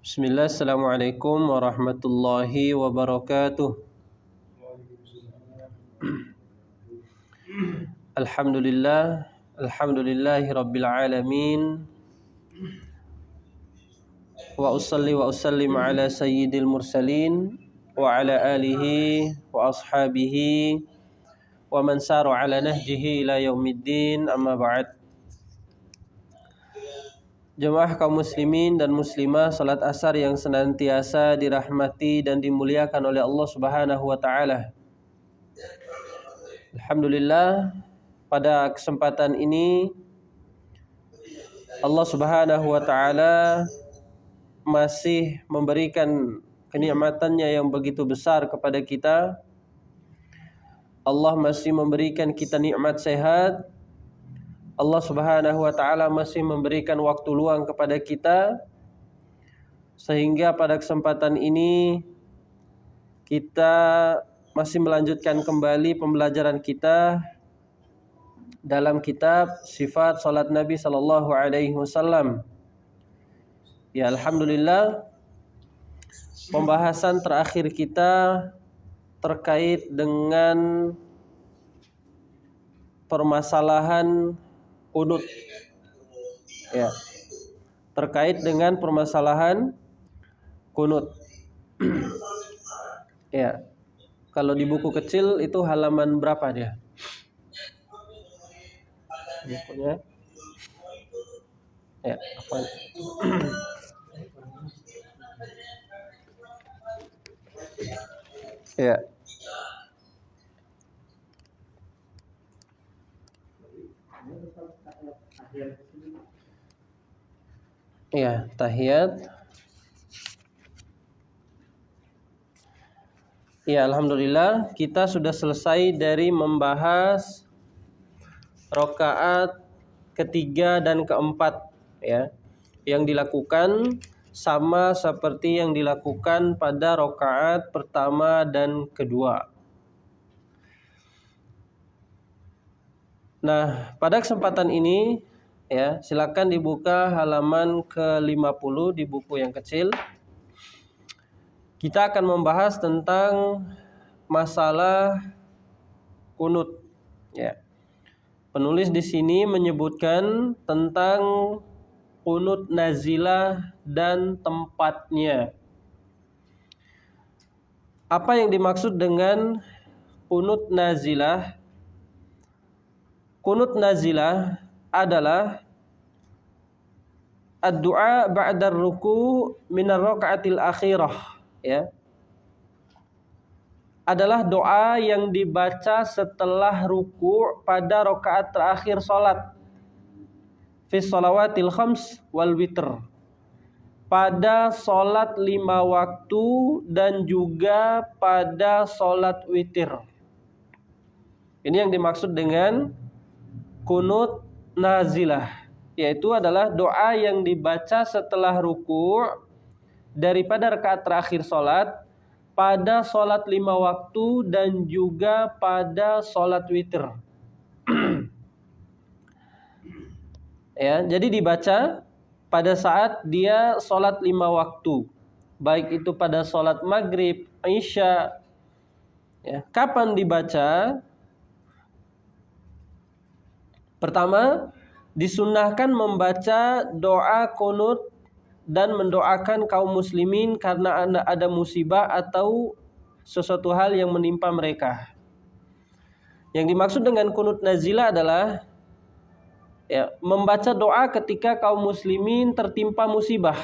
Bismillah, Assalamualaikum warahmatullahi wabarakatuh. Alhamdulillahi rabbil alamin. Wa usalli wa usallim ala sayyidil mursalin wa ala alihi wa ashabihi wa man sara ala nahjihi ila yaumiddin, amma ba'd. Jemaah kaum muslimin dan muslimah, salat asar yang senantiasa dirahmati dan dimuliakan oleh Allah Subhanahu wa taala. Alhamdulillah, pada kesempatan ini Allah Subhanahu wa taala masih memberikan kenikmatannya yang begitu besar kepada kita. Allah masih memberikan kita nikmat sehat. Allah Subhanahu wa taala masih memberikan waktu luang kepada kita, sehingga pada kesempatan ini kita masih melanjutkan kembali pembelajaran kita dalam kitab Sifat Salat Nabi sallallahu alaihi wasallam. Ya, alhamdulillah, pembahasan terakhir kita terkait dengan permasalahan kunut. Ya, terkait dengan permasalahan kunut. Ya, kalau di buku kecil itu halaman berapa dia? Bukunya? Ya, apa? Ya. Ya, tahiyat. Ya, alhamdulillah kita sudah selesai dari membahas rakaat ketiga dan keempat, ya, yang dilakukan sama seperti yang dilakukan pada rakaat pertama dan kedua. Nah, pada kesempatan ini, ya, silakan dibuka halaman ke-50 di buku yang kecil. Kita akan membahas tentang masalah kunut, ya. Penulis di sini menyebutkan tentang kunut nazilah dan tempatnya. Apa yang dimaksud dengan kunut nazilah? Kunut nazilah adalah ad-du'a ba'da ruku' min ar-raka'atil akhirah, ya. Adalah doa yang dibaca setelah ruku' pada rakaat terakhir salat. Fi shalawatil khams wal witr. Pada salat 5 waktu dan juga pada salat witir. Ini yang dimaksud dengan kunut nazilah, yaitu adalah doa yang dibaca setelah ruku' daripada rakaat terakhir salat, pada salat 5 waktu dan juga pada salat witir. Ya, jadi dibaca pada saat dia salat 5 waktu, baik itu pada salat maghrib, isya. Ya, kapan dibaca? Pertama, disunnahkan membaca doa kunut dan mendoakan kaum muslimin karena ada musibah atau sesuatu hal yang menimpa mereka. Yang dimaksud dengan kunut nazilah adalah, ya, membaca doa ketika kaum muslimin tertimpa musibah.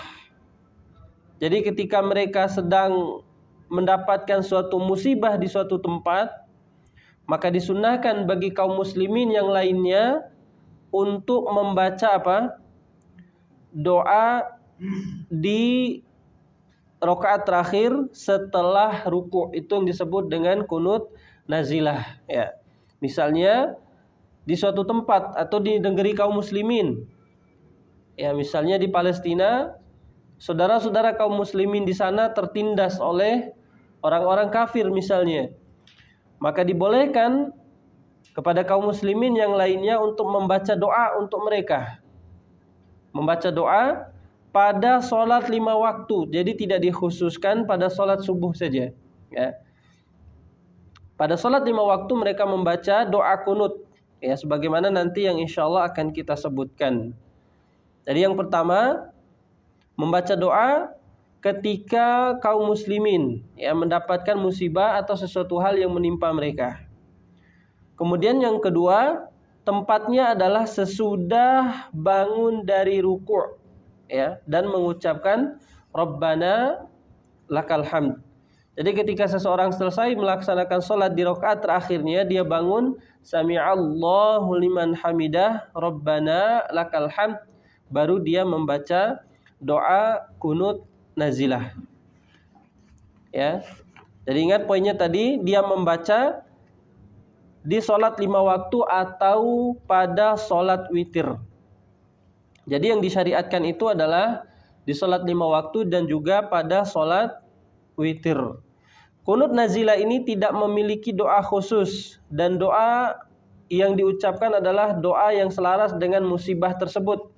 Jadi ketika mereka sedang mendapatkan suatu musibah di suatu tempat, maka disunnahkan bagi kaum muslimin yang lainnya untuk membaca apa? Doa di rakaat terakhir setelah ruku'. Itu yang disebut dengan kunut nazilah, ya. Misalnya di suatu tempat atau di negeri kaum muslimin, ya, misalnya di Palestina, saudara-saudara kaum muslimin di sana tertindas oleh orang-orang kafir misalnya, maka dibolehkan kepada kaum muslimin yang lainnya untuk membaca doa untuk mereka. Membaca doa pada sholat 5 waktu. Jadi tidak dikhususkan pada sholat subuh saja. Ya. Pada sholat 5 waktu mereka membaca doa kunut. Ya, sebagaimana nanti yang insya Allah akan kita sebutkan. Jadi yang pertama, membaca doa ketika kaum muslimin ya mendapatkan musibah atau sesuatu hal yang menimpa mereka. Kemudian yang kedua, tempatnya adalah sesudah bangun dari ruku' ya dan mengucapkan Rabbana lakal hamd. Jadi ketika seseorang selesai melaksanakan sholat di rakaat terakhirnya, dia bangun Sami'allahu liman hamidah Rabbana lakal hamd, baru dia membaca doa kunut nazilah. Ya. Jadi ingat poinnya tadi, dia membaca di sholat 5 waktu atau pada sholat witir. Jadi yang disyariatkan itu adalah di sholat 5 waktu dan juga pada sholat witir. Kunut nazilah ini tidak memiliki doa khusus dan doa yang diucapkan adalah doa yang selaras dengan musibah tersebut.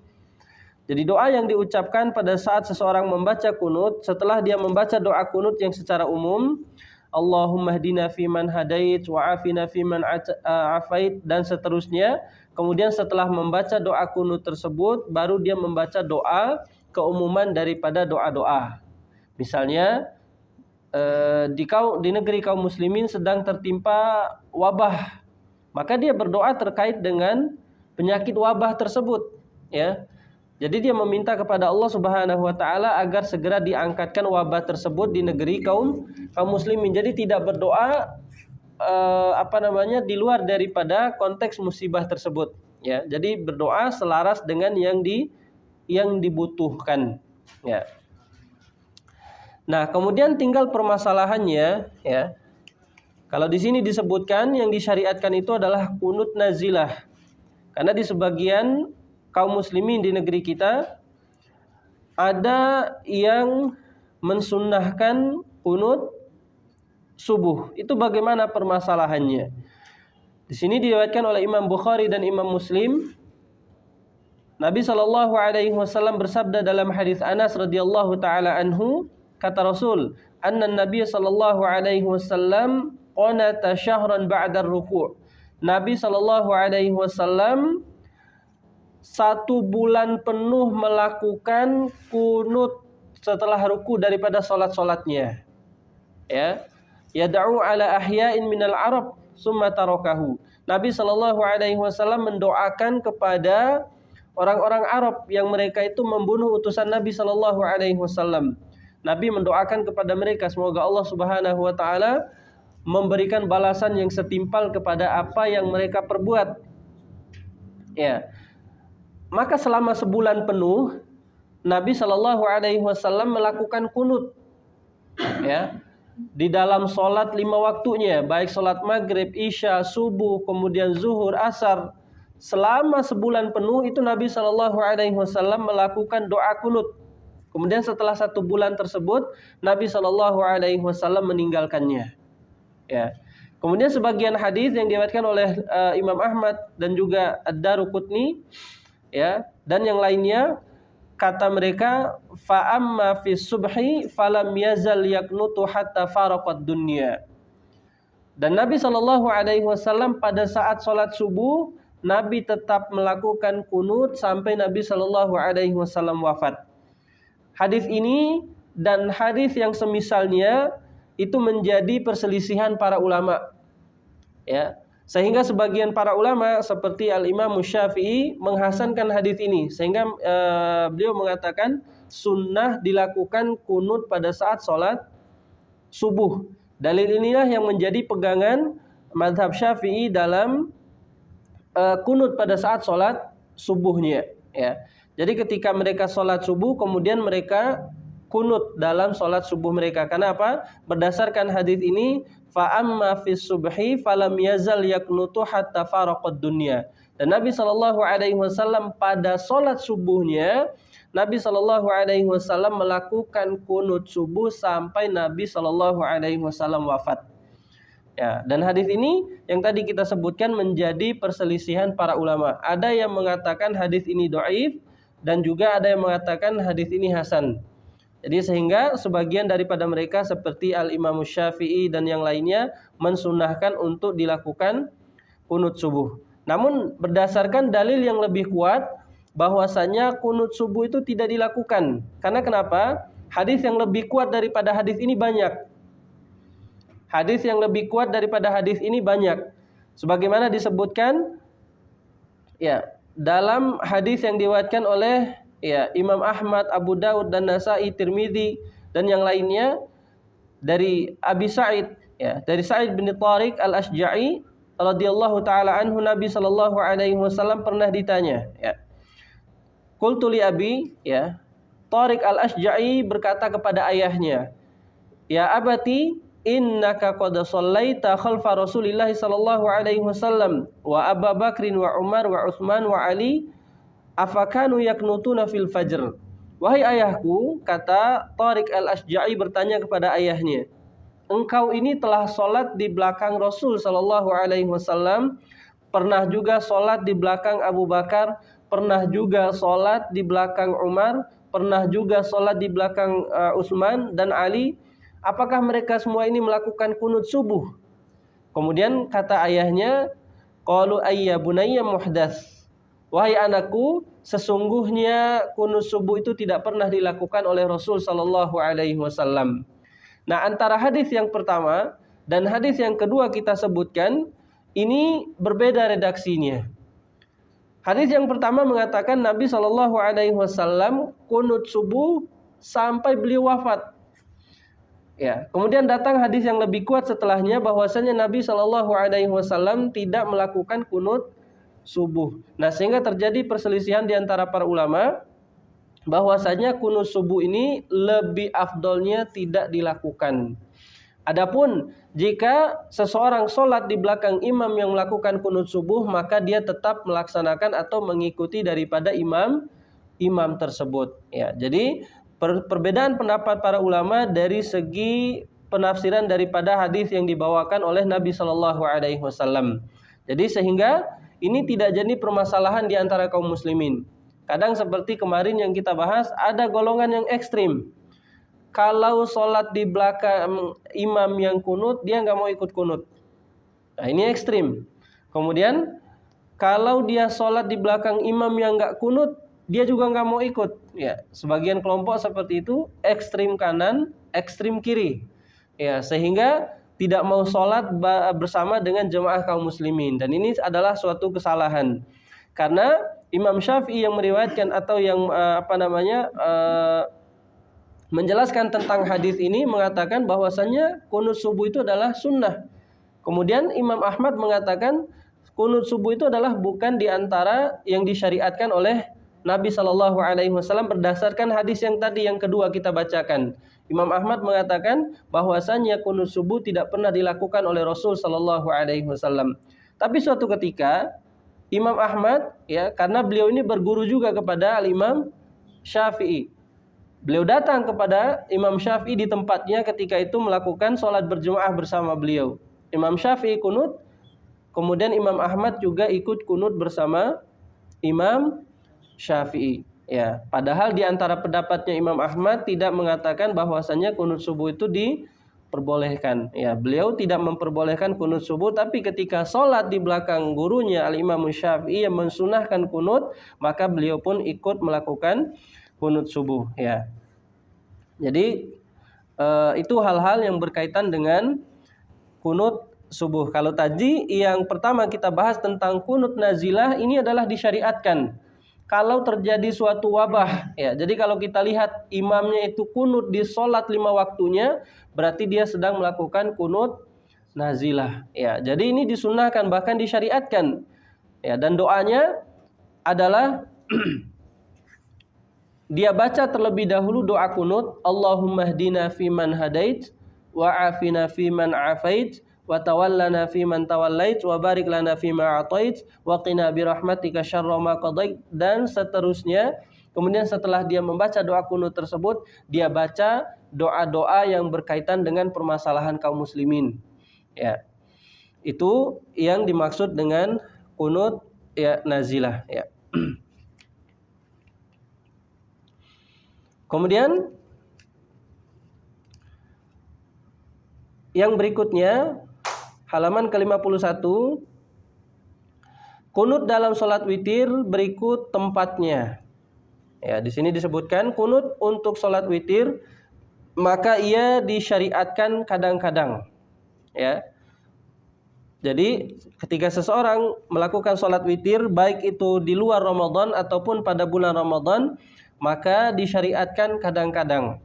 Jadi doa yang diucapkan pada saat seseorang membaca kunut, setelah dia membaca doa kunut yang secara umum, Allahumma hdina fiman hadait wa afina fiman afait dan seterusnya. Kemudian setelah membaca doa kunut tersebut, baru dia membaca doa keumuman daripada doa-doa. Misalnya di negeri kaum muslimin sedang tertimpa wabah, maka dia berdoa terkait dengan penyakit wabah tersebut, ya. Jadi dia meminta kepada Allah Subhanahu wa taala agar segera diangkatkan wabah tersebut di negeri kaum muslimin. Jadi tidak berdoa di luar daripada konteks musibah tersebut, ya. Jadi berdoa selaras dengan yang dibutuhkan, ya. Nah, kemudian tinggal permasalahannya, ya. Kalau di sini disebutkan yang disyariatkan itu adalah kunut nazilah. Karena di sebagian kaum muslimin di negeri kita ada yang mensunnahkan kunut subuh. Itu bagaimana permasalahannya? Di sini diriwayatkan oleh Imam Bukhari dan Imam Muslim, Nabi SAW bersabda dalam hadis Anas radhiyallahu taala anhu, kata Rasul, anna Nabi SAW qanata syahran ba'da ruku'. Nabi SAW 1 bulan penuh melakukan kunut setelah ruku daripada salat-salatnya. Ya. Yad'u ala ahya'in minal Arab summa tarakahu. Nabi SAW mendoakan kepada orang-orang Arab yang mereka itu membunuh utusan Nabi SAW. Nabi mendoakan kepada mereka semoga Allah Subhanahu wa taala memberikan balasan yang setimpal kepada apa yang mereka perbuat. Ya. Maka selama sebulan penuh Nabi SAW melakukan kunut, ya, di dalam sholat 5 waktunya, baik sholat maghrib, isya, subuh, kemudian zuhur, asar. Selama sebulan penuh itu Nabi SAW melakukan doa kunut. Kemudian setelah 1 bulan tersebut Nabi SAW meninggalkannya. Ya. Kemudian sebagian hadis yang diriwayatkan oleh Imam Ahmad dan juga Ad-Daruqutni, ya, dan yang lainnya, kata mereka, fa amma fi subhi falam yazal yaknutu hatta faraqad dunya. Dan Nabi SAW pada saat sholat subuh Nabi tetap melakukan kunut sampai Nabi SAW wafat. Hadis ini dan hadis yang semisalnya itu menjadi perselisihan para ulama, ya. Sehingga sebagian para ulama seperti Al-Imam Syafi'i menghasankan hadis ini, sehingga beliau mengatakan sunnah dilakukan kunut pada saat sholat subuh. Dalil inilah yang menjadi pegangan mazhab Syafi'i dalam kunut pada saat sholat subuhnya, ya. Jadi ketika mereka sholat subuh kemudian mereka kunut dalam sholat subuh mereka. Kenapa? Berdasarkan hadis ini, fa amma fis subhi falam yazal yaknutu hatta faraqad dunya. Dan Nabi SAW pada sholat subuhnya Nabi SAW melakukan kunut subuh sampai Nabi SAW wafat. Ya, dan hadis ini yang tadi kita sebutkan menjadi perselisihan para ulama. Ada yang mengatakan hadis ini dhaif, dan juga ada yang mengatakan hadis ini hasan. Jadi sehingga sebagian daripada mereka seperti Al-Imam Syafi'i dan yang lainnya mensunahkan untuk dilakukan kunut subuh. Namun berdasarkan dalil yang lebih kuat bahwasanya kunut subuh itu tidak dilakukan. Karena kenapa? Hadis yang lebih kuat daripada hadis ini banyak. Hadis yang lebih kuat daripada hadis ini banyak. Sebagaimana disebutkan ya dalam hadis yang diriwayatkan oleh Imam Ahmad, Abu Daud dan Nasa'i, Tirmidzi dan yang lainnya dari Abi Sa'id dari Sa'id bin Tariq Al-Asja'i radhiyallahu taala anhu, Nabi sallallahu alaihi wasallam pernah ditanya Qultu li abi Tariq Al-Asja'i berkata kepada ayahnya, "Ya abati, innaka qad shallaita khalfa Rasulillah sallallahu alaihi wasallam wa Abu Bakrin wa Umar wa Utsman wa Ali afakanu yaknutuna fil fajr." Wahai ayahku, kata Tariq Al-Asja'i bertanya kepada ayahnya, engkau ini telah sholat di belakang Rasul sallallahu alaihi wasallam, pernah juga sholat di belakang Abu Bakar, pernah juga sholat di belakang Umar, pernah juga sholat di belakang Utsman dan Ali. Apakah mereka semua ini melakukan kunut subuh? Kemudian kata ayahnya, qalu ayya bunayya muhdats. Wahai anakku, sesungguhnya kunut subuh itu tidak pernah dilakukan oleh Rasul sallallahu alaihi wasallam. Nah, antara hadis yang pertama dan hadis yang kedua kita sebutkan ini berbeda redaksinya. Hadis yang pertama mengatakan Nabi sallallahu alaihi wasallam kunut subuh sampai beliau wafat. Kemudian datang hadis yang lebih kuat setelahnya bahwasanya Nabi Shallallahu Alaihi Wasallam tidak melakukan kunut subuh. Nah, sehingga terjadi perselisihan di antara para ulama bahwasanya kunut subuh ini lebih afdolnya tidak dilakukan. Adapun jika seseorang sholat di belakang imam yang melakukan kunut subuh, maka dia tetap melaksanakan atau mengikuti daripada imam tersebut. Jadi perbedaan pendapat para ulama dari segi penafsiran daripada hadis yang dibawakan oleh Nabi Shallallahu Alaihi Wasallam. Jadi sehingga ini tidak jadi permasalahan di antara kaum muslimin. Kadang seperti kemarin yang kita bahas, ada golongan yang ekstrim. Kalau sholat di belakang imam yang kunut, dia nggak mau ikut kunut. Nah, ini ekstrim. Kemudian kalau dia sholat di belakang imam yang nggak kunut, dia juga nggak mau ikut. Sebagian kelompok seperti itu, ekstrim kanan, ekstrim kiri. Sehingga tidak mau sholat bersama dengan jemaah kaum muslimin. Dan ini adalah suatu kesalahan. Karena Imam Syafi'i yang meriwayatkan atau yang menjelaskan tentang hadis ini mengatakan bahwasannya kunut subuh itu adalah sunnah. Kemudian Imam Ahmad mengatakan kunut subuh itu adalah bukan di antara yang disyariatkan oleh Nabi Shallallahu Alaihi Wasallam berdasarkan hadis yang tadi yang kedua kita bacakan. Imam Ahmad mengatakan bahwasanya kunut subuh tidak pernah dilakukan oleh Rasul Shallallahu Alaihi Wasallam. Tapi suatu ketika Imam Ahmad karena beliau ini berguru juga kepada Al-Imam Syafi'i. Beliau datang kepada Imam Syafi'i di tempatnya ketika itu melakukan sholat berjamaah bersama beliau. Imam Syafi'i kunut, kemudian Imam Ahmad juga ikut kunut bersama Imam Syafi'i. Padahal di antara pendapatnya Imam Ahmad tidak mengatakan bahwasanya kunut subuh itu diperbolehkan. Beliau tidak memperbolehkan kunut subuh, tapi ketika sholat di belakang gurunya Al-Imam Syafi'i yang mensunahkan kunut, maka beliau pun ikut melakukan kunut subuh. Jadi itu hal-hal yang berkaitan dengan kunut subuh. Kalau tadi yang pertama kita bahas tentang kunut nazilah, ini adalah disyariatkan kalau terjadi suatu wabah. Jadi kalau kita lihat imamnya itu kunut di sholat 5 waktunya, berarti dia sedang melakukan kunut nazilah. Jadi ini disunnahkan, bahkan disyariatkan. Dan doanya adalah dia baca terlebih dahulu doa kunut, Allahumma hdina fiman hadait, wa afina fiman afait, wa tawallana fiman tawallait, wa barik lana fima atait, wa qina birahmatika syarra ma qadait, dan seterusnya. Kemudian setelah dia membaca doa kunut tersebut, dia baca doa-doa yang berkaitan dengan permasalahan kaum muslimin. Itu yang dimaksud dengan kunut nazilah. Kemudian yang berikutnya halaman ke-51, kunut dalam sholat witir berikut tempatnya. Ya, di sini disebutkan kunut untuk sholat witir maka ia disyariatkan kadang-kadang. Ya. Jadi ketika seseorang melakukan sholat witir baik itu di luar Ramadan ataupun pada bulan Ramadan, maka disyariatkan kadang-kadang.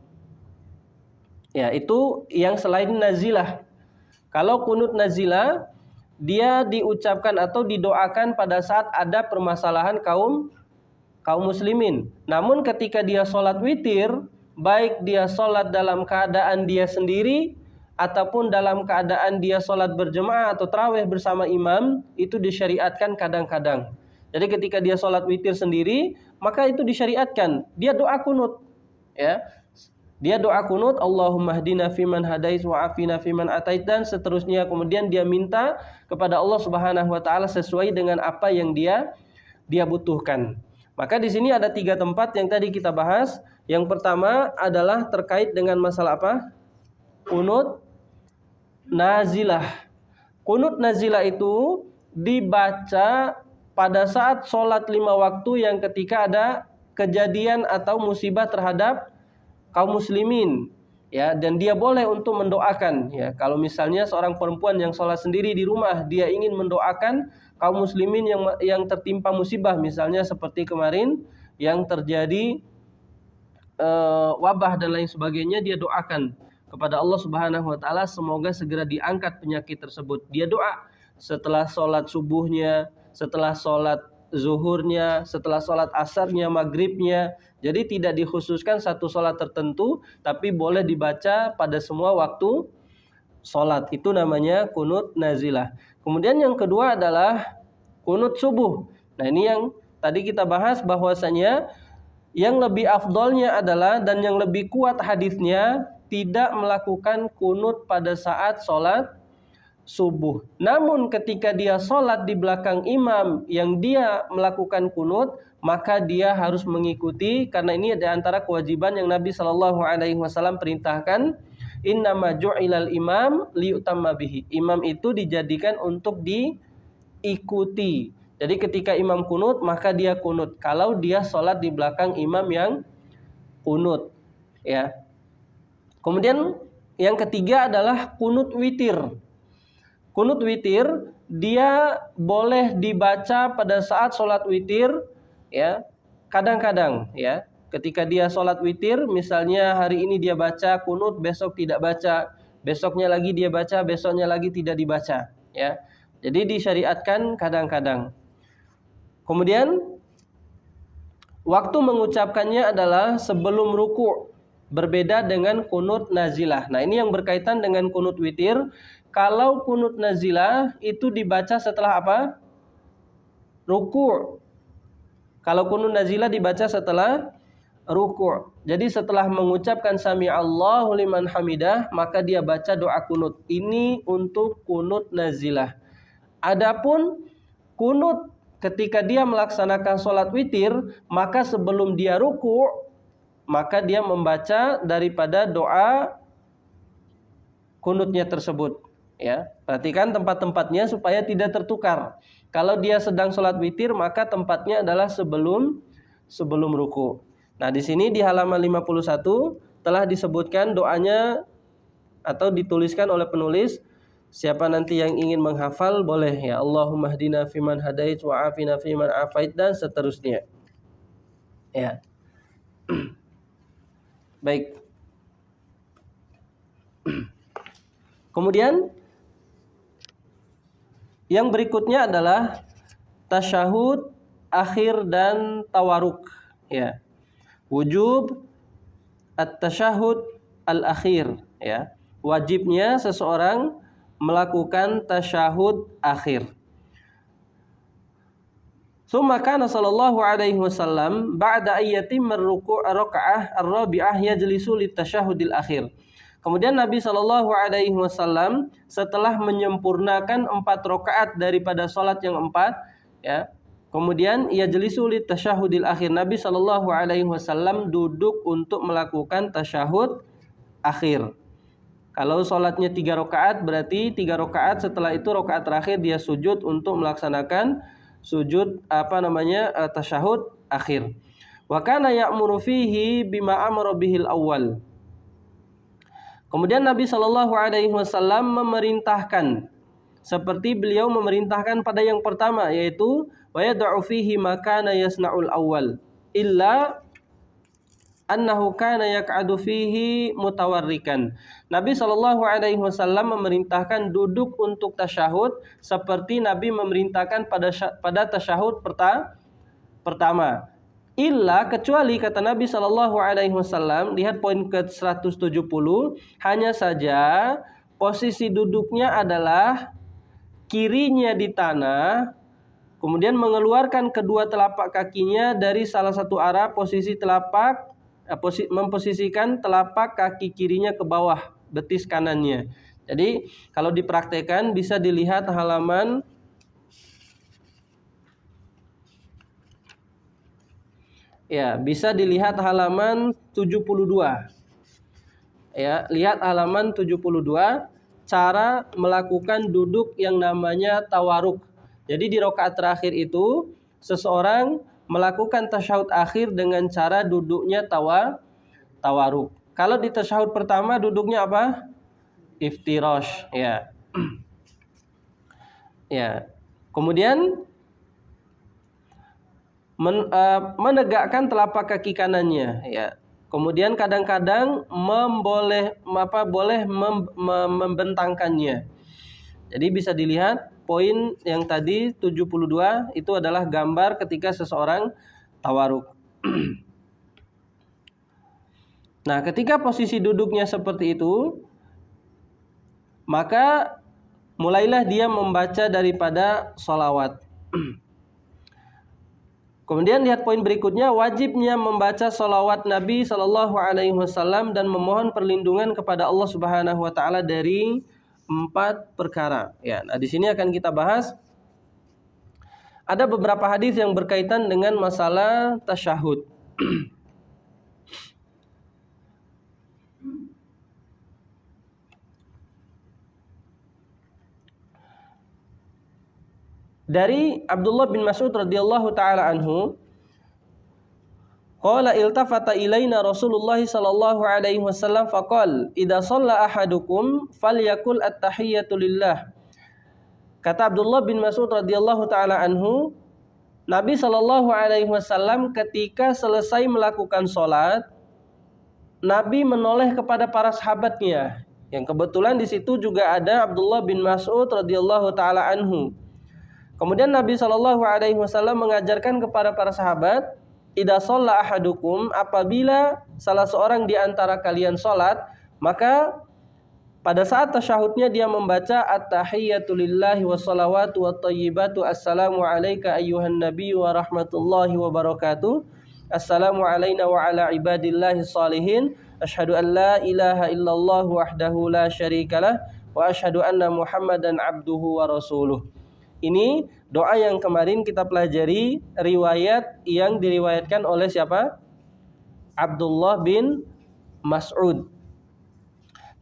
Ya, itu yang selain nazilah. Kalau kunut nazilah, dia diucapkan atau didoakan pada saat ada permasalahan kaum muslimin. Namun ketika dia sholat witir, baik dia sholat dalam keadaan dia sendiri ataupun dalam keadaan dia sholat berjemaah atau tarawih bersama imam, itu disyariatkan kadang-kadang. Jadi ketika dia sholat witir sendiri, maka itu disyariatkan. Dia doa kunut. Ya. Dia doa kunut, Allahumma hdina fiman hadait wa afina fiman atait, dan seterusnya. Kemudian dia minta kepada Allah Subhanahu wa taala sesuai dengan apa yang dia butuhkan. Maka di sini ada 3 tempat yang tadi kita bahas. Yang pertama adalah terkait dengan masalah apa? Kunut nazilah. Kunut nazilah itu dibaca pada saat sholat 5 waktu yang ketika ada kejadian atau musibah terhadap kaum muslimin, ya, dan dia boleh untuk mendoakan, ya. Kalau misalnya seorang perempuan yang sholat sendiri di rumah, dia ingin mendoakan kaum muslimin yang tertimpa musibah, misalnya seperti kemarin yang terjadi wabah dan lain sebagainya, dia doakan kepada Allah Subhanahu wa taala semoga segera diangkat penyakit tersebut. Dia doa setelah sholat subuhnya, setelah sholat zuhurnya, setelah sholat asarnya, maghribnya. Jadi tidak dikhususkan satu sholat tertentu, tapi boleh dibaca pada semua waktu sholat. Itu namanya kunut nazilah. Kemudian yang kedua adalah kunut subuh. Nah, ini yang tadi kita bahas bahwasanya yang lebih afdolnya adalah dan yang lebih kuat hadisnya tidak melakukan kunut pada saat sholat subuh. Namun ketika dia sholat di belakang imam yang dia melakukan kunut, maka dia harus mengikuti, karena ini ada antara kewajiban yang Nabi Shallallahu Alaihi Wasallam perintahkan. Innama ju'ilal imam liyutamma bihi. Imam itu dijadikan untuk diikuti. Jadi ketika imam kunut, maka dia kunut. Kalau dia sholat di belakang imam yang kunut, ya. Kemudian yang ketiga adalah kunut witir. Kunut witir dia boleh dibaca pada saat sholat witir, ya, kadang-kadang, ya. Ketika dia sholat witir, misalnya hari ini dia baca kunut, besok tidak baca, besoknya lagi dia baca, besoknya lagi tidak dibaca, ya. Jadi disyariatkan kadang-kadang. Kemudian waktu mengucapkannya adalah sebelum ruku', berbeda dengan kunut nazilah. Nah, ini yang berkaitan dengan kunut witir. Kalau kunut nazilah itu dibaca setelah apa? Ruku'. Kalau kunut nazilah dibaca setelah ruku'. Jadi setelah mengucapkan sami Allahu liman hamidah, maka dia baca doa kunut. Ini untuk kunut nazilah. Adapun kunut ketika dia melaksanakan sholat witir, maka sebelum dia ruku', maka dia membaca daripada doa kunutnya tersebut. Ya, perhatikan tempat-tempatnya supaya tidak tertukar. Kalau dia sedang sholat witir, maka tempatnya adalah sebelum ruku. Nah, di sini di halaman 51 telah disebutkan doanya atau dituliskan oleh penulis. Siapa nanti yang ingin menghafal boleh, ya. Allahumma hdina fiman hadait wa afina fiman afait, dan seterusnya. Ya. Baik. Kemudian yang berikutnya adalah tasyahud akhir dan tawaruk, ya. Wujub at-tasyahud al-akhir, ya. Wajibnya seseorang melakukan tasyahud akhir. Summa kana sallallahu alaihi wasallam ba'da ayyatimar ruku' raka'ah ar-rabi'ah yajlisu litasyahudil akhir. Kemudian Nabi Shallallahu Alaihi Wasallam setelah menyempurnakan 4 rakaat daripada sholat yang 4, ya, Kemudian ia jelisu li tasyahudil akhir. Nabi Shallallahu alaihi wasallam duduk untuk melakukan tasyahud akhir. Kalau sholatnya 3 rakaat berarti 3 rakaat, setelah itu rakaat terakhir dia sujud untuk melaksanakan sujud tasyahud akhir. Wa kana ya'muru fihi bima amara bihil awwal. Kemudian Nabi Shallallahu alaihi wasallam memerintahkan seperti beliau memerintahkan pada yang pertama, yaitu wa yad'u fihi ma kana yasna'ul awwal illa annahu kana yaq'adu fihi mutawarrikan. Nabi Shallallahu alaihi wasallam memerintahkan duduk untuk tasyahud seperti Nabi memerintahkan pada tasyahud pertama. Illa, kecuali kata Nabi Shallallahu alaihi wasallam, lihat poin ke-170, hanya saja posisi duduknya adalah kirinya di tanah, kemudian mengeluarkan kedua telapak kakinya dari salah satu arah memposisikan telapak kaki kirinya ke bawah betis kanannya. Jadi kalau dipraktekkan bisa dilihat halaman bisa dilihat halaman 72. Ya, lihat halaman 72. Cara melakukan duduk yang namanya tawaruk. Jadi di rakaat terakhir itu seseorang melakukan tasyahud akhir dengan cara duduknya tawaruk. Kalau di tasyahud pertama duduknya apa? Iftirash, ya. Ya. Kemudian menegakkan telapak kaki kanannya, ya. Kemudian kadang-kadang boleh membentangkannya. Jadi bisa dilihat poin yang tadi 72 itu adalah gambar ketika seseorang tawaruk. Nah, ketika posisi duduknya seperti itu, maka mulailah dia membaca daripada sholawat. Kemudian lihat poin berikutnya, wajibnya membaca sholawat Nabi Shallallahu alaihi wasallam dan memohon perlindungan kepada Allah Subhanahu wa taala dari 4 perkara. Ya, nah di sini akan kita bahas ada beberapa hadis yang berkaitan dengan masalah tasyahud. Dari Abdullah bin Mas'ud radhiyallahu taala anhu, qala iltafata ilaina Rasulullah sallallahu alaihi wasallam faqala idza shalla ahadukum falyakul at-tahiyyatu lillah. Kata Abdullah bin Mas'ud radhiyallahu taala anhu, Nabi Shallallahu alaihi wasallam ketika selesai melakukan sholat, Nabi menoleh kepada para sahabatnya. Yang kebetulan di situ juga ada Abdullah bin Mas'ud radhiyallahu taala anhu. Kemudian Nabi Shallallahu alaihi wasallam mengajarkan kepada para sahabat, idza shalla ahadukum, apabila salah seorang di antara kalian sholat, maka pada saat tasyahudnya dia membaca at-tahiyyatu lillahi wassalawatu wattayyibatu assalamu alayka ayyuhan nabiyyu wa rahmatullahi wa barakatuh, assalamu alayna wa ala ibadillahi shalihin, asyhadu an la ilaha illallah wahdahu la syarikalah wa asyhadu anna muhammadan abduhu wa rasuluh. Ini doa yang kemarin kita pelajari, riwayat yang diriwayatkan oleh siapa? Abdullah bin Mas'ud.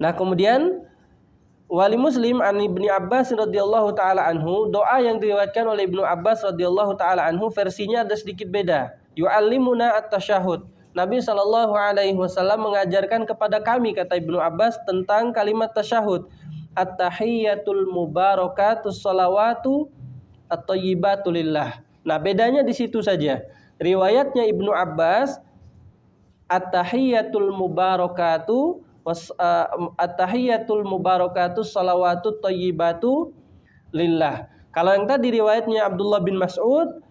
Nah, kemudian wali Muslim an Ibnu Abbas radhiyallahu taala anhu, doa yang diriwayatkan oleh Ibnu Abbas radhiyallahu taala anhu versinya ada sedikit beda. Yu'allimuna at-tasyahud. Nabi sallallahu alaihi wasallam mengajarkan kepada kami, kata Ibnu Abbas, tentang kalimat tasyahud. At-tahiyyatul mubarakatus shalawatu at-thayyibatu lillah. Nah, bedanya di situ saja. Riwayatnya Ibnu Abbas at-tahiyyatul mubarakatu at-tahiyyatul mubarakatu shalawatu thayyibatu lillah. Kalau yang tadi riwayatnya Abdullah bin Mas'ud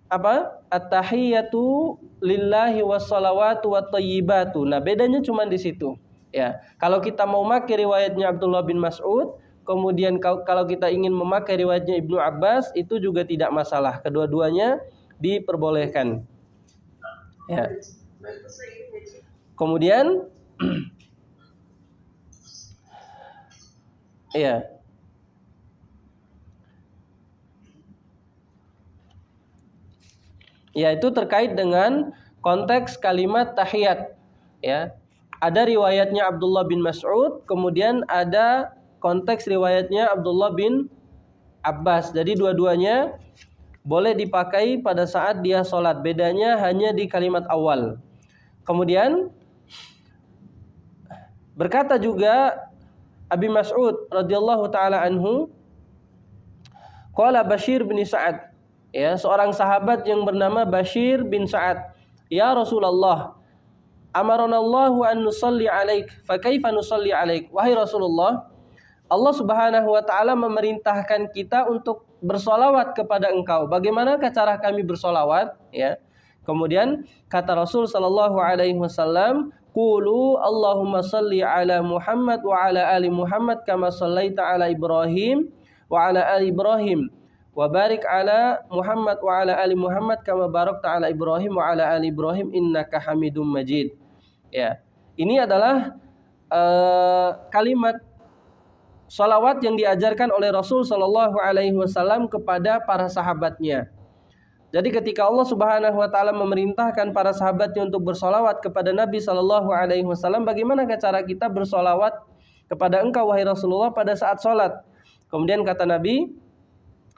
apa? At-tahiyyatu lillahi wassalawatu wattayyibatu. Nah, bedanya cuma di situ. Ya, kalau kita mau memakai riwayatnya Abdullah bin Mas'ud, kemudian kalau kita ingin memakai riwayatnya Ibnu Abbas, itu juga tidak masalah. Kedua-duanya diperbolehkan. Ya. Kemudian ya. yaitu terkait dengan konteks kalimat tahiyat. Ya, ada riwayatnya Abdullah bin Mas'ud, kemudian ada konteks riwayatnya Abdullah bin Abbas. Jadi dua-duanya boleh dipakai pada saat dia sholat. Bedanya hanya di kalimat awal. Kemudian berkata juga Abi Mas'ud radhiyallahu taala anhu, qala Bashir bin Sa'ad, ya, seorang sahabat yang bernama Bashir bin Sa'ad, ya Rasulullah, amaranallahu an nusalli alaik, fa kaifa nusalli alaik? Wahai Rasulullah, Allah Subhanahu wa taala memerintahkan kita untuk bersolawat kepada engkau. Bagaimanakah cara kami bersolawat? Ya. Kemudian kata Rasul sallallahu alaihi wasallam, qulu Allahumma salli ala Muhammad wa ala ali Muhammad kama sallaita ala Ibrahim wa ala ali Ibrahim wa barik ala Muhammad wa ala ali Muhammad kama barakta ala Ibrahim wa ala ali Ibrahim innaka Hamidum Majid. Ya. Ini adalah kalimat salawat yang diajarkan oleh Rasul sallallahu alaihi wasallam kepada para sahabatnya. Jadi ketika Allah Subhanahu wa taala memerintahkan para sahabatnya untuk bersolawat kepada Nabi sallallahu alaihi wasallam, bagaimana cara kita bersolawat kepada engkau wahai Rasulullah pada saat sholat? Kemudian kata Nabi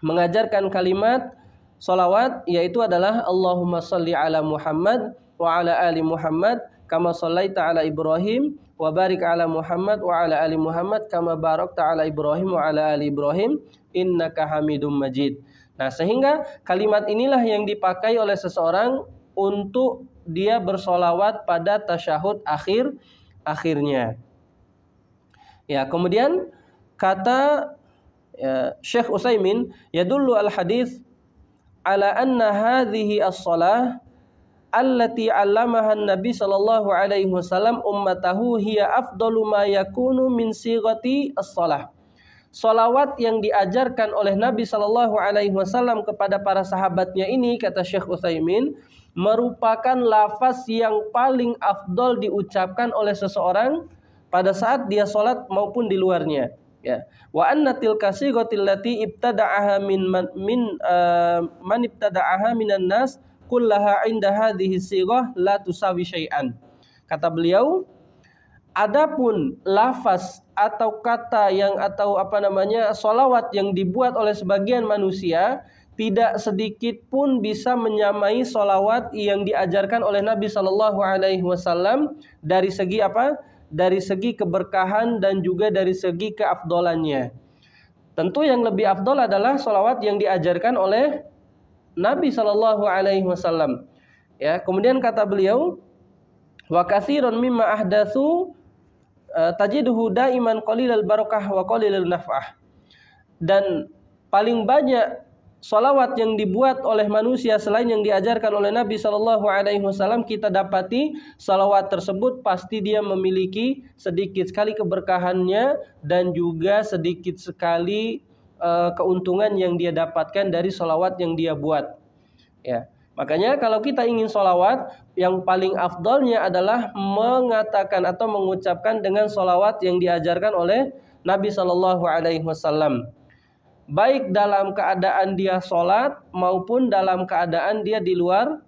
mengajarkan kalimat solawat, yaitu adalah Allahumma salli ala Muhammad wa ala ali Muhammad kama sallaita ala Ibrahim wa barik ala Muhammad wa ala ali Muhammad kama barakta ala Ibrahim wa ala ali Ibrahim innaka Hamidum Majid. Nah, sehingga kalimat inilah yang dipakai oleh seseorang untuk dia bersolawat pada tasyahud akhirnya. Ya, kemudian kata Syekh Utsaimin, yadullu al-hadis ala anna hadhihi as-shalah allati 'allamaha an-nabi sallallahu alaihi wasallam ummatahu hiya afdalu ma yakunu min sighati as-shalah. Salawat yang diajarkan oleh Nabi sallallahu alaihi wasallam kepada para sahabatnya ini, kata Syekh Utsaimin, merupakan lafaz yang paling afdol diucapkan oleh seseorang pada saat dia salat maupun di luarnya. Ya. Wa anna tilka sighatil lati ibtada'aha man ibtada'aha minan nas kullaha 'inda hadhihi sighah la tusawi syai'an. Kata beliau, adapun lafaz atau kata yang salawat yang dibuat oleh sebagian manusia tidak sedikit pun bisa menyamai salawat yang diajarkan oleh Nabi Shallallahu Alaihi Wasallam dari segi apa? Dari segi keberkahan dan juga dari segi keafdolannya. Tentu yang lebih afdol adalah salawat yang diajarkan oleh Nabi Shallallahu Alaihi Wasallam. Ya, kemudian kata beliau, wa katsirun mimma ahdatsu tajiduhu daiman qalilal barakah wa qalilal naf'ah. Dan paling banyak salawat yang dibuat oleh manusia selain yang diajarkan oleh Nabi sallallahu alaihi wasallam, kita dapati salawat tersebut pasti dia memiliki sedikit sekali keberkahannya dan juga sedikit sekali keuntungan yang dia dapatkan dari salawat yang dia buat. Ya. Makanya kalau kita ingin sholawat, yang paling afdolnya adalah mengatakan atau mengucapkan dengan sholawat yang diajarkan oleh Nabi Shallallahu Alaihi Wasallam, baik dalam keadaan dia sholat maupun dalam keadaan dia di luar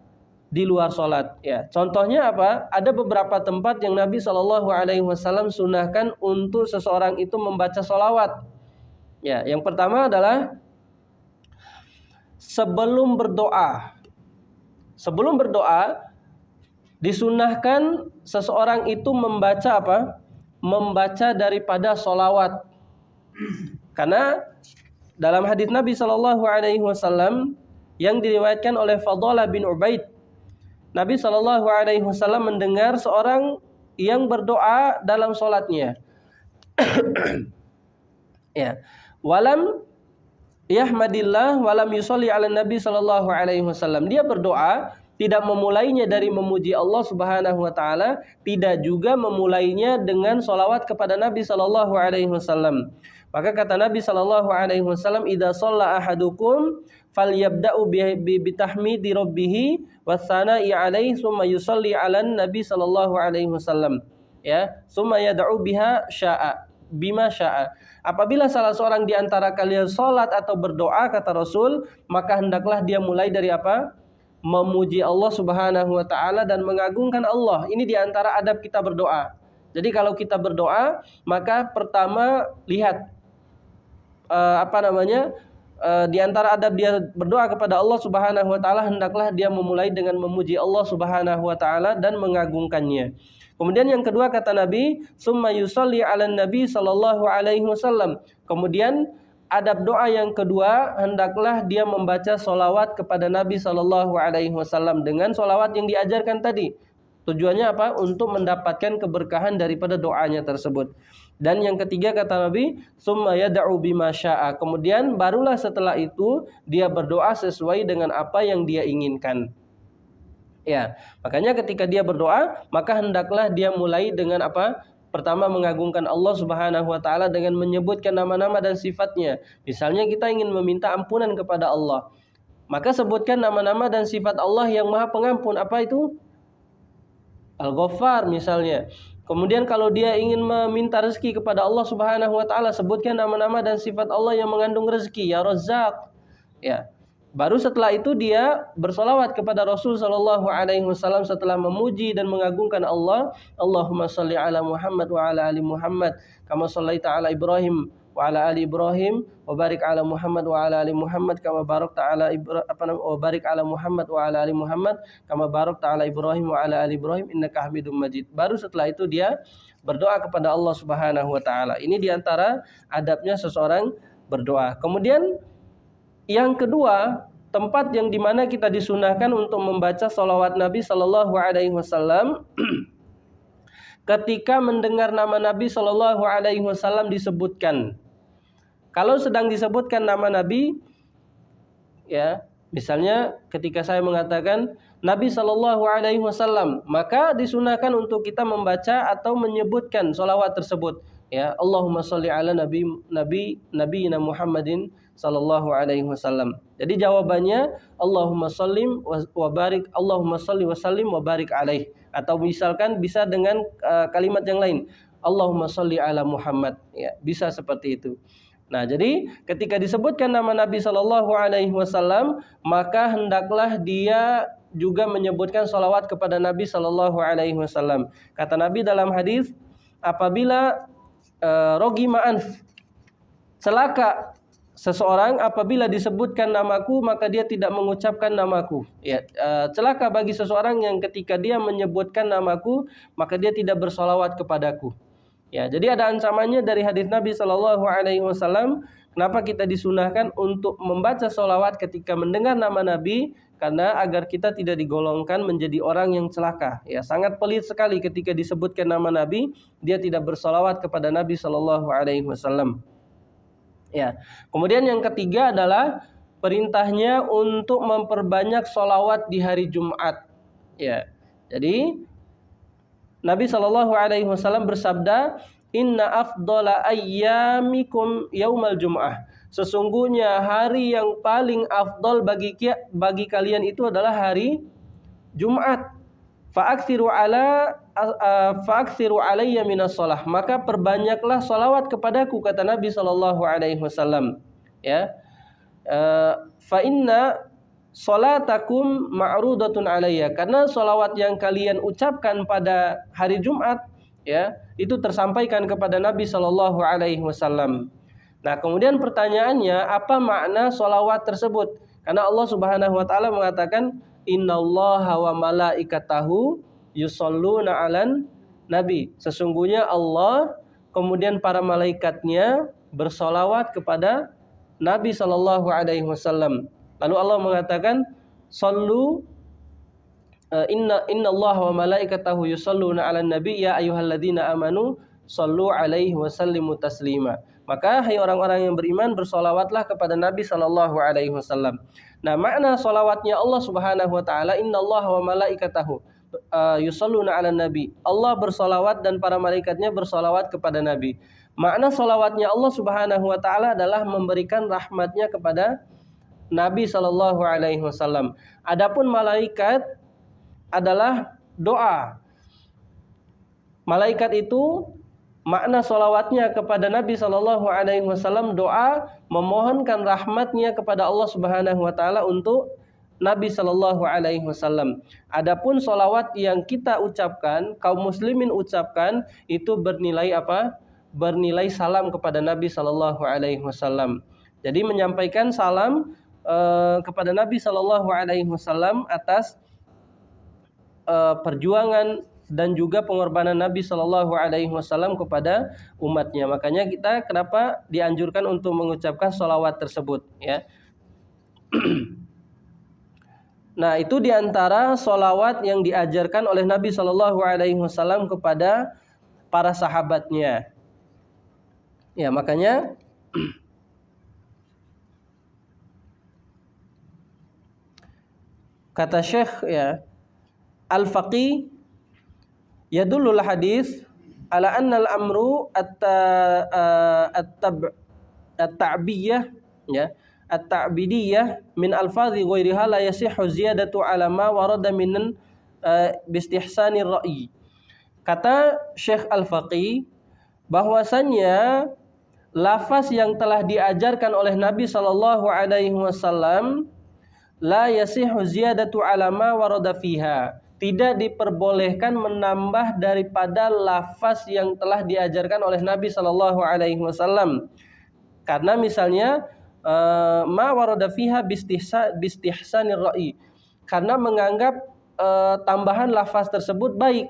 sholat. Ya, contohnya apa? Ada beberapa tempat yang Nabi Shallallahu Alaihi Wasallam sunahkan untuk seseorang itu membaca sholawat. Ya, yang pertama adalah sebelum berdoa. Sebelum berdoa, disunahkan seseorang itu membaca apa? Membaca daripada sholawat. Karena dalam hadis Nabi Shallallahu Alaihi Wasallam yang diriwayatkan oleh Fadhalah bin Ubaid, Nabi Shallallahu Alaihi Wasallam mendengar seorang yang berdoa dalam sholatnya. Ya, walam yahmadillah walam yusolli ala Nabi sallallahu alaihi wasallam. Dia berdoa tidak memulainya dari memuji Allah Subhanahu wa taala, tidak juga memulainya dengan sholawat kepada Nabi sallallahu alaihi wasallam. Maka kata Nabi sallallahu alaihi wasallam, "Idza shalla ahadukum falyabda'u bi tahmidi rabbih wa tsana'i alaihi tsumma yusalli 'alan Nabi sallallahu alaihi wasallam." Ya, tsumma yad'u biha bima sya'a. Apabila salah seorang di antara kalian sholat atau berdoa, kata Rasul, maka hendaklah dia mulai dari apa? memuji Allah Subhanahu wa taala dan mengagungkan Allah. Ini di antara adab kita berdoa. Jadi kalau kita berdoa, maka pertama lihat di antara adab dia berdoa kepada Allah Subhanahu wa taala, hendaklah dia memulai dengan memuji Allah Subhanahu wa taala dan mengagungkannya. Kemudian yang kedua kata Nabi, summa yusalli 'alan nabi sallallahu alaihi wasallam. Kemudian adab doa yang kedua, hendaklah dia membaca solawat kepada Nabi sallallahu alaihi wasallam dengan solawat yang diajarkan tadi. Tujuannya apa? Untuk mendapatkan keberkahan daripada doanya tersebut. Dan yang ketiga kata Nabi, summa yad'u bima syaa. Kemudian barulah setelah itu dia berdoa sesuai dengan apa yang dia inginkan. Ya, makanya ketika dia berdoa, maka hendaklah dia mulai dengan apa? Pertama mengagungkan Allah Subhanahu wa taala dengan menyebutkan nama-nama dan sifatnya. Misalnya kita ingin meminta ampunan kepada Allah, maka sebutkan nama-nama dan sifat Allah yang Maha Pengampun. Apa itu? Al-Ghaffar misalnya. Kemudian kalau dia ingin meminta rezeki kepada Allah Subhanahu wa taala, sebutkan nama-nama dan sifat Allah yang mengandung rezeki, ya Razzaq. Ya. Baru setelah itu dia bersolawat kepada Rasul sallallahu alaihi wasallam setelah memuji dan mengagungkan Allah. Allahumma shalli ala Muhammad wa ala ali Muhammad kama shallaita ala Ibrahim wa ala ali Ibrahim wa barik ala Muhammad wa ala ali Muhammad kama barakta ala barik ala Muhammad wa ala ali Muhammad kama barakta ala Ibrahim wa ala ali Ibrahim innaka Hamidum Majid. Baru setelah itu dia berdoa kepada Allah Subhanahu wa taala. Ini diantara adabnya seseorang berdoa. Kemudian yang kedua, tempat yang dimana kita disunahkan untuk membaca salawat Nabi Sallallahu Alaihi Wasallam ketika mendengar nama Nabi Sallallahu Alaihi Wasallam disebutkan. Kalau sedang disebutkan nama Nabi, ya, misalnya ketika saya mengatakan Nabi Sallallahu Alaihi Wasallam, maka disunahkan untuk kita membaca atau menyebutkan salawat tersebut. Ya, Allahumma sholli ala nabiyina Muhammadin sallallahu alaihi wasallam. Jadi jawabannya Allahumma shollim wa barik, Allahumma sholli wa sallim wa barik alaih. Atau misalkan bisa dengan kalimat yang lain, Allahumma sholli ala Muhammad. Ya, bisa seperti itu. Nah, jadi ketika disebutkan nama Nabi sallallahu alaihi wasallam, maka hendaklah dia juga menyebutkan salawat kepada Nabi sallallahu alaihi wasallam. Kata Nabi dalam hadis, apabila rogima anf, celaka seseorang apabila disebutkan namaku maka dia tidak mengucapkan namaku. Ya, celaka bagi seseorang yang ketika dia menyebutkan namaku maka dia tidak bersolawat kepadaku. Ya, jadi ada ancamannya dari hadis Nabi Shallallahu Alaihi Wasallam. Kenapa kita disunahkan untuk membaca solawat ketika mendengar nama Nabi? Karena agar kita tidak digolongkan menjadi orang yang celaka. Ya, sangat pelit sekali ketika disebutkan nama Nabi, dia tidak bersolawat kepada Nabi Shallallahu Alaihi Wasallam. Ya, kemudian yang ketiga adalah perintahnya untuk memperbanyak solawat di hari Jumat. Ya, jadi Nabi Shallallahu Alaihi Wasallam bersabda, Inna afdola ayyamikum yaumal jum'ah. Sesungguhnya hari yang paling afdol bagi kalian itu adalah hari Jumat. Fa'aksiru alayya minas shalah. Maka perbanyaklah salawat kepadaku, kata Nabi sallallahu alaihi wasallam. Ya. Fa inna salatakum ma'rudatun alayya. Karena salawat yang kalian ucapkan pada hari Jumat, ya, itu tersampaikan kepada Nabi sallallahu alaihi wasallam. Nah, kemudian pertanyaannya, apa makna sholawat tersebut? Karena Allah Subhanahu wa taala mengatakan, innallaha wa malaikatahu yusholluna 'alan nabi. Sesungguhnya Allah kemudian para malaikatnya bersolawat kepada Nabi sallallahu alaihi wasallam. Lalu Allah mengatakan, sallu innallaha wa malaikatahu yusholluna 'alan nabi ya ayyuhalladzina amanu sallu alaihi wa sallimu taslima. Maka hai orang-orang yang beriman, bersolawatlah kepada Nabi sallallahu alaihi wasallam. Nah, makna solawatnya Allah Subhanahu wa taala, innallaha wa malaikatahu yusholluna 'alan nabi. Allah bersolawat dan para malaikatnya bersolawat kepada Nabi. Makna solawatnya Allah Subhanahu wa taala adalah memberikan rahmatnya kepada Nabi sallallahu alaihi wasallam. Adapun malaikat adalah doa. Malaikat itu makna solawatnya kepada Nabi Shallallahu Alaihi Wasallam doa memohonkan rahmatnya kepada Allah Subhanahu Wa Taala untuk Nabi Shallallahu Alaihi Wasallam. Adapun solawat yang kita ucapkan, kaum muslimin ucapkan, itu bernilai apa? Bernilai salam kepada Nabi Shallallahu Alaihi Wasallam. Jadi menyampaikan salam kepada Nabi Shallallahu Alaihi Wasallam atas perjuangan dan juga pengorbanan Nabi Shallallahu Alaihi Wasallam kepada umatnya. Makanya kita kenapa dianjurkan untuk mengucapkan sholawat tersebut, ya. Nah, itu diantara sholawat yang diajarkan oleh Nabi Shallallahu Alaihi Wasallam kepada para sahabatnya. Ya, makanya kata Syekh, ya, Al-Faqih, yadullul hadis ala annal amru at-ta'biyah, ya, at-ta'bidiyah min alfazi ghairiha la yasihhu ziyadatu ala ma warada min bistihsanir ra'i. Kata Syekh Al-Faqih bahwasannya lafaz yang telah diajarkan oleh Nabi sallallahu alaihi wasallam la yasihhu ziyadatu ala ma warada fiha, tidak diperbolehkan menambah daripada lafaz yang telah diajarkan oleh Nabi sallallahu alaihi wasallam. Karena misalnya ma warada fiha bistihsanir ra'i, karena menganggap tambahan lafaz tersebut baik.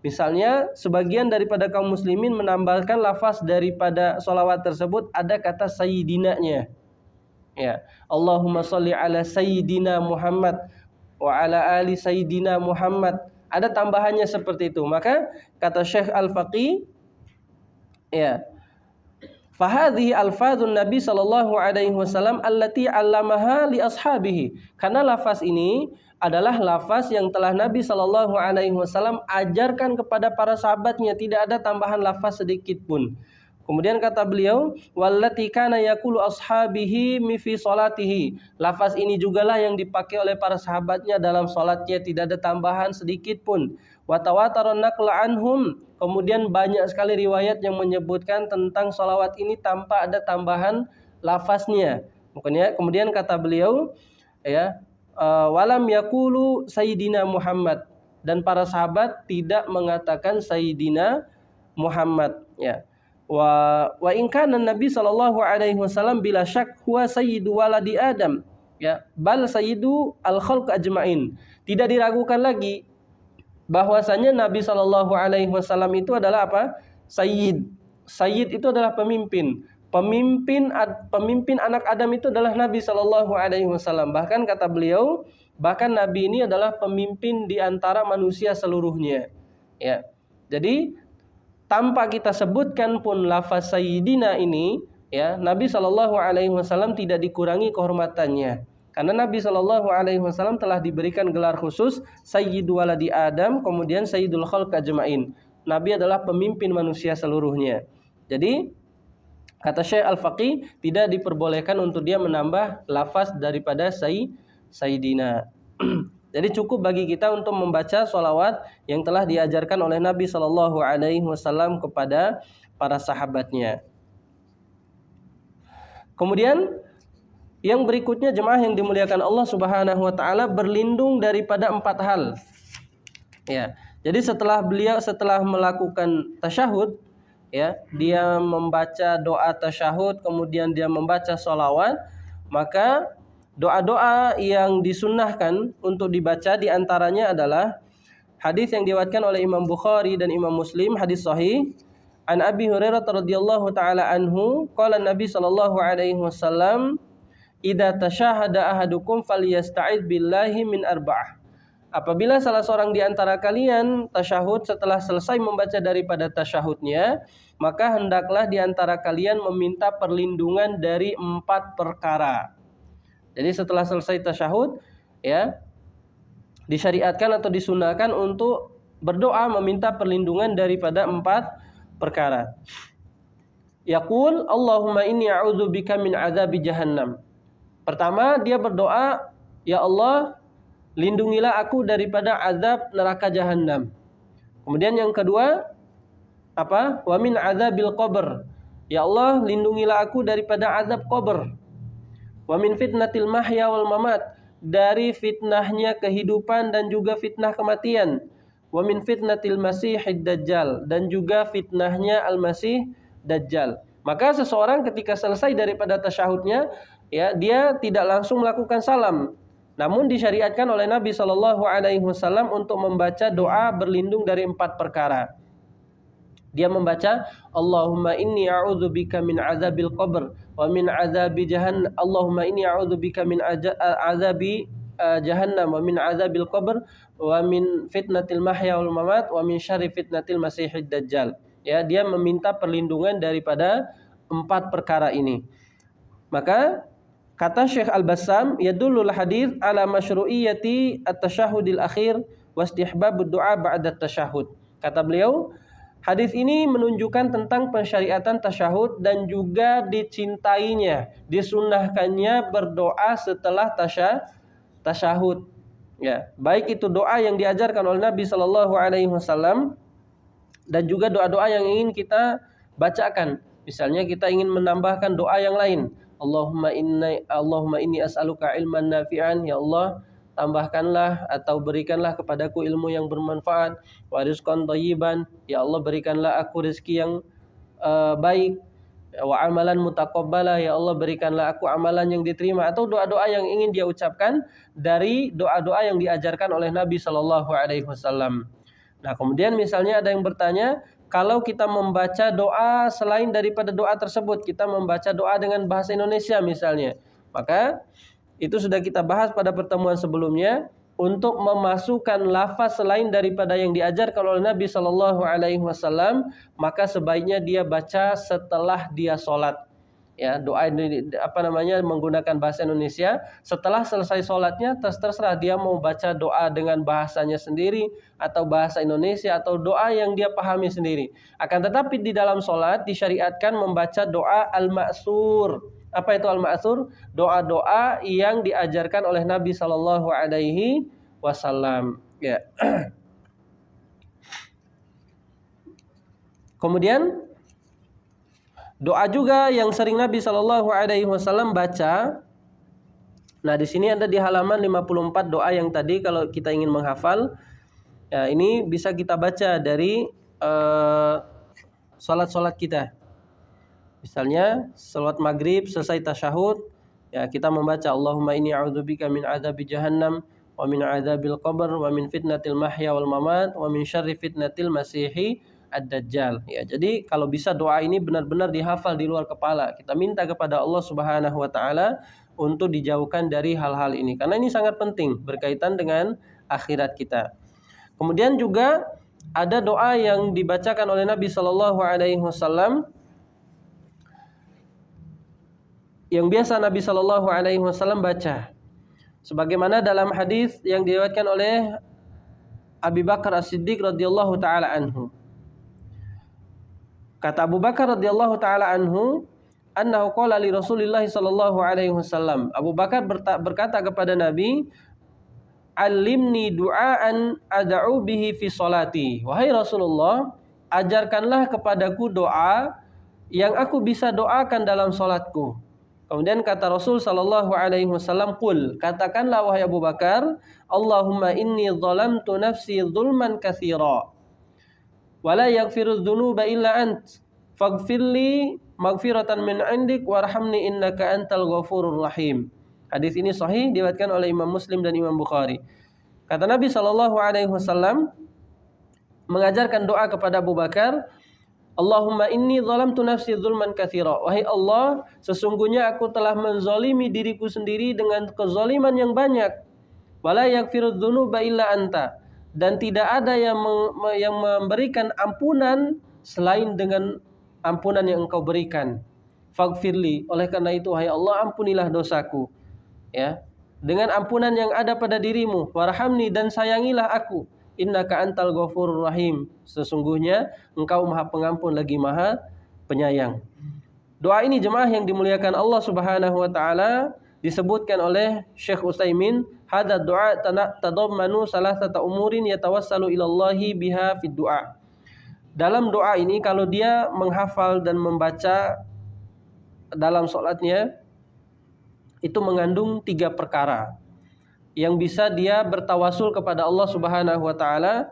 Misalnya sebagian daripada kaum muslimin menambahkan lafaz daripada sholawat tersebut ada kata sayyidinanya, ya, Allahumma sholli ala sayyidina Muhammad wa ala ali sayyidina Muhammad, ada tambahannya seperti itu. Maka kata Syekh Al-Faqih, ya, fahadhihi alfadzun Nabi sallallahu alaihi wasallam allati 'allamaha li ashabihi, karena lafaz ini adalah lafaz yang telah Nabi sallallahu alaihi wasallam ajarkan kepada para sahabatnya, tidak ada tambahan lafaz sedikit pun. Kemudian kata beliau, wallati kana yaqulu ashabihi mi fi salatihi, lafaz ini jugalah yang dipakai oleh para sahabatnya dalam salatnya, tidak ada tambahan sedikit pun. Wa tawataran naqla anhum, kemudian banyak sekali riwayat yang menyebutkan tentang salawat ini tanpa ada tambahan lafaznya. Kemudian kata beliau, ya, walam yaqulu sayyidina Muhammad, dan para sahabat tidak mengatakan sayyidina Muhammad, ya. Wa in kana Nabi sallallahu alaihi wasallam bila syak huwa sayyidu waladi Adam, ya, bal sayyidu al-khalq ajmain. Tidak diragukan lagi bahwasanya Nabi sallallahu alaihi wasallam itu adalah apa? Sayyid. Sayyid itu adalah pemimpin. Pemimpin anak Adam itu adalah Nabi sallallahu alaihi wasallam. Bahkan kata beliau, bahkan Nabi ini adalah pemimpin di antara manusia seluruhnya. Ya. Jadi tanpa kita sebutkan pun lafaz sayyidina ini, ya, Nabi Shallallahu Alaihi Wasallam tidak dikurangi kehormatannya, karena Nabi Shallallahu Alaihi Wasallam telah diberikan gelar khusus Sayyidu waladi Adam, kemudian Sayyidul Khalq ajmain. Nabi adalah pemimpin manusia seluruhnya. Jadi kata Syekh Al-Faqih, tidak diperbolehkan untuk dia menambah lafaz daripada sayyidina. Jadi cukup bagi kita untuk membaca sholawat yang telah diajarkan oleh Nabi Shallallahu Alaihi Wasallam kepada para sahabatnya. Kemudian yang berikutnya, jemaah yang dimuliakan Allah Subhanahu Wa Taala, berlindung daripada 4 hal. Ya, jadi setelah melakukan tasyahud, ya, dia membaca doa tasyahud, kemudian dia membaca sholawat, maka doa-doa yang disunnahkan untuk dibaca diantaranya adalah hadis yang diriwayatkan oleh Imam Bukhari dan Imam Muslim, hadis sahih, an Abi Hurairah radhiyallahu taala anhu, qala Nabi sallallahu alaihi wasallam, idza tasyahada ahadukum falyasta'id billahi min arba'ah. Apabila salah seorang di antara kalian tasyahud, setelah selesai membaca daripada tasyahudnya, maka hendaklah di antara kalian meminta perlindungan dari 4 perkara. Jadi setelah selesai tasyahud, ya, disyariatkan atau disunahkan untuk berdoa meminta perlindungan daripada 4 perkara. Yaqul Allahumma inni a'udzubika min adzabi jahannam. Pertama, dia berdoa, ya Allah, lindungilah aku daripada azab neraka jahanam. Kemudian yang kedua, apa? Wa min adzabil qabr. Ya Allah, lindungilah aku daripada azab qabr. Wa min fitnatil mahya wal mamat, dari fitnahnya kehidupan dan juga fitnah kematian. Wa min fitnatil masihid dajjal, dan juga fitnahnya al-masih dajjal. Maka seseorang ketika selesai daripada tasyahudnya, ya, dia tidak langsung melakukan salam. Namun disyariatkan oleh Nabi Shallallahu Alaihi Wasallam untuk membaca doa berlindung dari 4 perkara. Dia membaca Allahumma inni a'udzubika min azabil qabr wa min azabi jahannam. Allahumma inni a'udzubika min azabi jahannam wa min azabil qabr wa min fitnatil mahya wal mamat wa min syarri fitnatil masihid dajjal. Ya, dia meminta perlindungan daripada 4 perkara ini. Maka kata Syekh Al-Bassam, yadullul hadits ala masyru'iyyati at-tasyahhudil akhir wa istihbabud du'a ba'da at-tasyahhud. Kata beliau, hadis ini menunjukkan tentang pensyariatan tasyahud dan juga dicintainya, disunnahkannya berdoa setelah tasyahud. Ya, baik itu doa yang diajarkan oleh Nabi Shallallahu Alaihi Wasallam dan juga doa-doa yang ingin kita bacakan. Misalnya kita ingin menambahkan doa yang lain. Allahumma inni as'aluka ilman nafi'an, ya Allah, tambahkanlah atau berikanlah kepadaku ilmu yang bermanfaat, wa rizqan thayyiban, ya Allah berikanlah aku rezeki yang baik, wa amalan mutaqabbala, ya Allah berikanlah aku amalan yang diterima, atau doa-doa yang ingin dia ucapkan dari doa-doa yang diajarkan oleh Nabi Shallallahu Alaihi Wasallam. Nah, kemudian misalnya ada yang bertanya, kalau kita membaca doa selain daripada doa tersebut, kita membaca doa dengan bahasa Indonesia misalnya, maka itu sudah kita bahas pada pertemuan sebelumnya, untuk memasukkan lafaz selain daripada yang diajarkan oleh Nabi Shallallahu Alaihi Wasallam, maka sebaiknya dia baca setelah dia sholat. Ya, doa ini menggunakan bahasa Indonesia. Setelah selesai sholatnya, terserah dia mau baca doa dengan bahasanya sendiri atau bahasa Indonesia atau doa yang dia pahami sendiri. Akan tetapi di dalam sholat disyariatkan membaca doa al-ma'sur. Apa itu al-ma'sur? Doa-doa yang diajarkan oleh Nabi Shallallahu Alaihi Wasallam. Ya. Kemudian doa juga yang sering Nabi Shallallahu Alaihi Wasallam baca. Nah, di sini ada di halaman 54 doa yang tadi kalau kita ingin menghafal, ya, ini bisa kita baca dari salat-salat kita. Misalnya salat maghrib selesai tasyahud, ya, kita membaca Allahumma inni a'udzubika min adzabi jahannam wa min adzabil qabr wa min fitnatil mahya wal mamat wa min syarri fitnatil masihi ad-dajjal. Ya, jadi kalau bisa doa ini benar-benar dihafal di luar kepala. Kita minta kepada Allah Subhanahu wa taala untuk dijauhkan dari hal-hal ini, karena ini sangat penting berkaitan dengan akhirat kita. Kemudian juga ada doa yang dibacakan oleh Nabi Shallallahu Alaihi Wasallam yang biasa Nabi Shallallahu Alaihi Wasallam baca, sebagaimana dalam hadis yang diriwayatkan oleh Abu Bakar As-Siddiq radhiyallahu taala anhu. Kata Abu Bakar radhiyallahu taala anhu, annahu qala li Rasulillah sallallahu alaihi wasallam. Abu Bakar berkata kepada Nabi, "Alimni du'aan ad'u bihi fi sholati." Wahai Rasulullah, ajarkanlah kepadaku doa yang aku bisa doakan dalam salatku. Kemudian kata Rasul sallallahu alaihi wasallam, "Qul," katakanlah wahai Abu Bakar, "Allahumma inni zalamtu nafsi zulman katsira. Wala yaghfiru dzunuba illa ant, faghfirli maghfiratan min 'indik warhamni innaka antal ghafurur rahim." Hadis ini sahih diriwayatkan oleh Imam Muslim dan Imam Bukhari. Kata Nabi sallallahu alaihi wasallam mengajarkan doa kepada Abu Bakar, Allahumma inni zalamtu nafsi zulman katsira. Wahai Allah, sesungguhnya aku telah menzalimi diriku sendiri dengan kezaliman yang banyak. Wala yaghfiru dzunuba illa anta, dan tidak ada yang memberikan ampunan selain dengan ampunan yang Engkau berikan. Faghfirli, oleh karena itu wahai Allah, ampunilah dosaku, ya, dengan ampunan yang ada pada dirimu. Warhamni, dan sayangilah aku. Innaka antal ghafurur rahim, sesungguhnya Engkau Maha Pengampun lagi Maha Penyayang. Doa ini jemaah yang dimuliakan Allah Subhanahu wa taala disebutkan oleh Syekh Utsaimin, hadza du'a tadammanu salasata umurin yatawassalu ilallahi biha fid du'a. Dalam doa ini kalau dia menghafal dan membaca dalam salatnya, itu mengandung 3 perkara. yang bisa dia bertawasul kepada Allah Subhanahu wa taala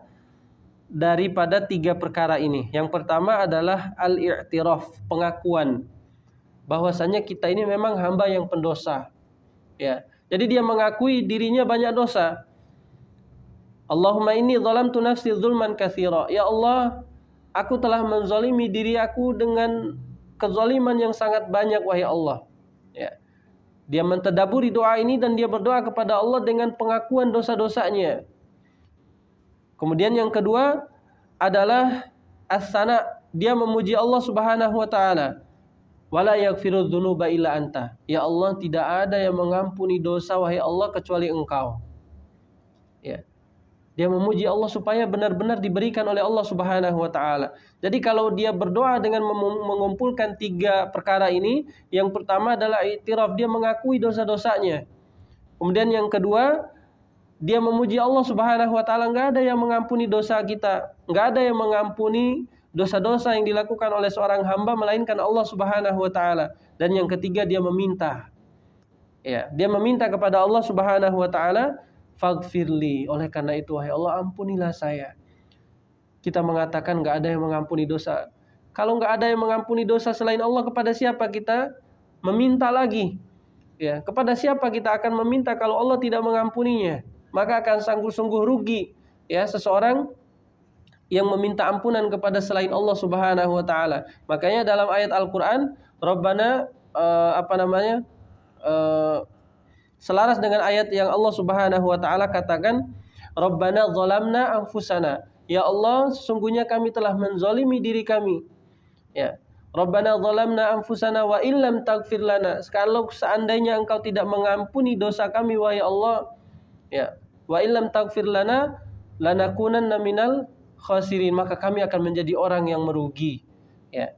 daripada 3 perkara ini. Yang pertama adalah al-i'tiraf, pengakuan bahwasanya kita ini memang hamba yang pendosa. Ya. Jadi dia mengakui dirinya banyak dosa. Allahumma inni zalamtu nafsi zulman katsira. Ya Allah, aku telah menzalimi diri aku dengan kezaliman yang sangat banyak, wahai Allah. Ya. Dia mentadaburi doa ini dan dia berdoa kepada Allah dengan pengakuan dosa-dosanya. Kemudian yang kedua adalah as-sana, dia memuji Allah Subhanahu wa taala. Wala yaghfiru dzunuba illa anta. Ya Allah, tidak ada yang mengampuni dosa wahai Allah kecuali Engkau. Ya. Dia memuji Allah supaya benar-benar diberikan oleh Allah Subhanahu wa taala. Jadi kalau dia berdoa dengan mengumpulkan 3 perkara ini, yang pertama adalah i'tiraf, dia mengakui dosa-dosanya. Kemudian yang kedua, dia memuji Allah Subhanahu wa taala, enggak ada yang mengampuni dosa kita, enggak ada yang mengampuni dosa-dosa yang dilakukan oleh seorang hamba melainkan Allah Subhanahu wa taala. Dan yang ketiga, dia meminta. Ya, dia meminta kepada Allah Subhanahu wa taala, faghfirli, oleh karena itu wahai Allah, ampunilah saya. Kita mengatakan enggak ada yang mengampuni dosa. Kalau enggak ada yang mengampuni dosa selain Allah, kepada siapa kita meminta lagi? Ya, kepada siapa kita akan meminta kalau Allah tidak mengampuninya? Maka akan sungguh-sungguh rugi ya seseorang yang meminta ampunan kepada selain Allah Subhanahu wa taala. Makanya dalam ayat Al-Qur'an, Rabbana selaras dengan ayat yang Allah Subhanahu wa taala katakan, Rabbana zalamna anfusana. Ya Allah, sesungguhnya kami telah menzalimi diri kami. Ya. Rabbana zalamna anfusana wa illam taghfir lana. Kalau seandainya Engkau tidak mengampuni dosa kami wahai Allah, ya. Wa illam taghfir lana lanakunanna minal khasirin, maka kami akan menjadi orang yang merugi. Ya.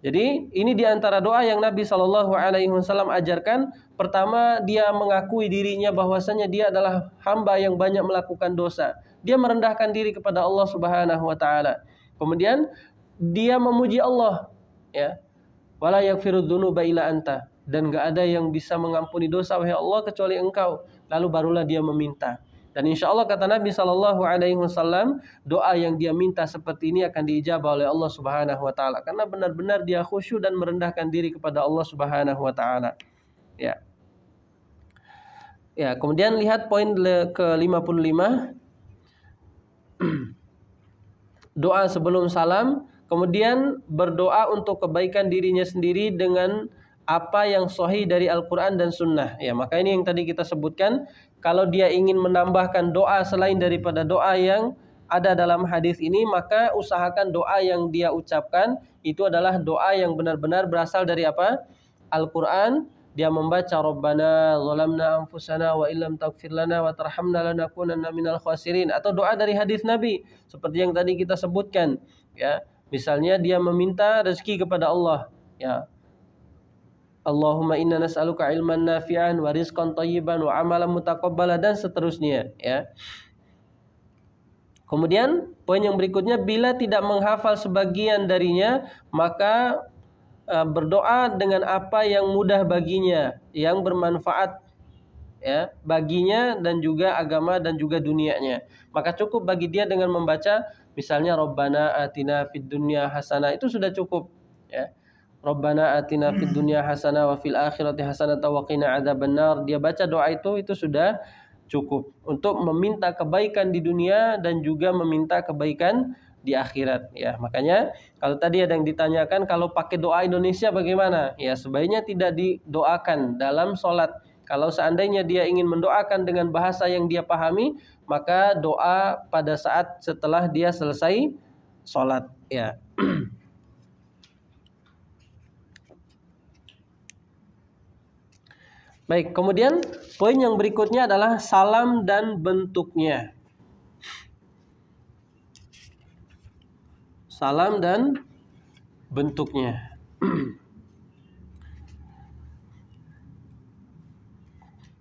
Jadi ini diantara doa yang Nabi Shallallahu Alaihi Wasallam ajarkan. Pertama, dia mengakui dirinya bahwasanya dia adalah hamba yang banyak melakukan dosa. Dia merendahkan diri kepada Allah Subhanahu Wa Taala. Kemudian dia memuji Allah, ya. Wala yaghfiru dzunuba illa anta, dan enggak ada yang bisa mengampuni dosa wahai Allah kecuali Engkau. Lalu barulah dia meminta. Dan insya Allah kata Nabi Shallallahu Alaihi Wasallam, doa yang dia minta seperti ini akan diijabah oleh Allah Subhanahu Wa Taala karena benar-benar dia khusyuk dan merendahkan diri kepada Allah Subhanahu Wa Taala. Ya. Ya. Kemudian lihat poin ke-55, doa sebelum salam. Kemudian berdoa untuk kebaikan dirinya sendiri dengan apa yang sahih dari Al-Quran dan Sunnah. Ya, maka ini yang tadi kita sebutkan. Kalau dia ingin menambahkan doa selain daripada doa yang ada dalam hadis ini, maka usahakan doa yang dia ucapkan itu adalah doa yang benar-benar berasal dari apa? Al-Quran. Dia membaca Rabbana zalamna anfusana wa illam taghfir lana wa tarhamna lanakunanna minal khasirin, atau doa dari hadis Nabi seperti yang tadi kita sebutkan. Ya, misalnya dia meminta rezeki kepada Allah. Ya. Allahumma inna nas'aluka ilman nafi'an wa rizqan thayyiban wa amalan mutaqabbala, dan seterusnya, ya. Kemudian poin yang berikutnya, bila tidak menghafal sebagian darinya, maka berdoa dengan apa yang mudah baginya, yang bermanfaat ya baginya dan juga agama dan juga dunianya. Maka cukup bagi dia dengan membaca misalnya Rabbana atina fid dunya hasanah, itu sudah cukup, ya. Rabbana atina fid dunya hasanah wa fil akhirati hasanah wa qina adzabannar. Dia baca doa itu sudah cukup untuk meminta kebaikan di dunia dan juga meminta kebaikan di akhirat, ya. Makanya kalau tadi ada yang ditanyakan kalau pakai doa Indonesia bagaimana? Ya, sebaiknya tidak didoakan dalam sholat. Kalau seandainya dia ingin mendoakan dengan bahasa yang dia pahami, maka doa pada saat setelah dia selesai sholat, ya. Baik, kemudian poin yang berikutnya adalah salam dan bentuknya. Salam dan bentuknya.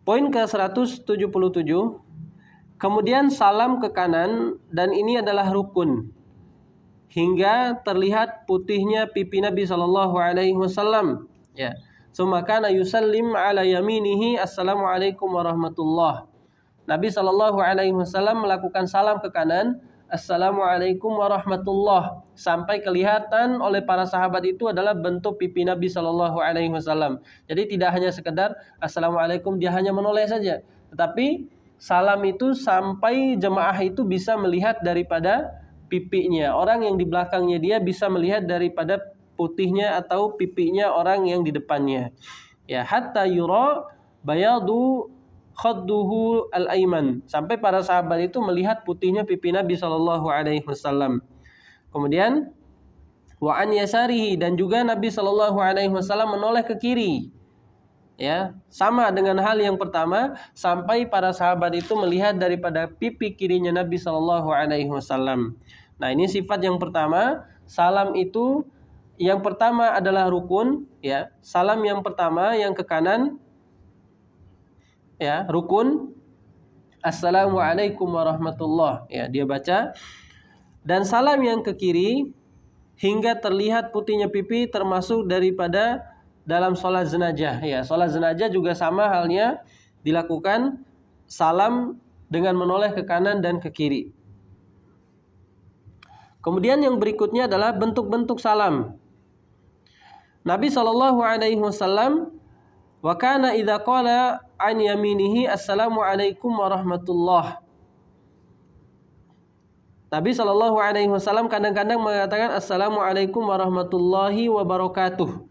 Poin ke-177. Kemudian salam ke kanan, dan ini adalah rukun hingga terlihat putihnya pipi Nabi Shallallahu Alaihi Wasallam. Ya. Sumakana yusallim ala yaminihi assalamualaikum warahmatullah. Nabi Shallallahu Alaihi Wasallam melakukan salam ke kanan, Assalamualaikum warahmatullah, sampai kelihatan oleh para sahabat itu adalah bentuk pipi Nabi Shallallahu Alaihi Wasallam. Jadi tidak hanya sekedar Assalamualaikum, dia hanya menoleh saja, tetapi salam itu sampai jemaah itu bisa melihat daripada pipinya. Orang yang di belakangnya dia bisa melihat daripada putihnya atau pipinya orang yang di depannya. Ya, hatta yura bayadu khadduhu al-aiman, sampai para sahabat itu melihat putihnya pipi Nabi Shallallahu Alaihi Wasallam. Kemudian wa an yasarihi, dan juga Nabi Shallallahu Alaihi Wasallam menoleh ke kiri. Ya, sama dengan hal yang pertama, sampai para sahabat itu melihat daripada pipi kirinya Nabi Shallallahu Alaihi Wasallam. Nah, ini sifat yang pertama. Salam itu yang pertama adalah rukun. Ya, salam yang pertama yang ke kanan, ya, rukun. Assalamualaikum warahmatullah, ya, dia baca. Dan salam yang ke kiri hingga terlihat putihnya pipi termasuk daripada dalam sholat jenazah. Ya, sholat jenazah juga sama halnya, dilakukan salam dengan menoleh ke kanan dan ke kiri. Kemudian yang berikutnya adalah bentuk-bentuk salam. Nabi Shallallahu Alaihi Wasallam wa kana idza qala an yaminihi assalamualaikum warahmatullah. Nabi Shallallahu Alaihi Wasallam kadang-kadang mengatakan assalamualaikum warahmatullahi wabarakatuh.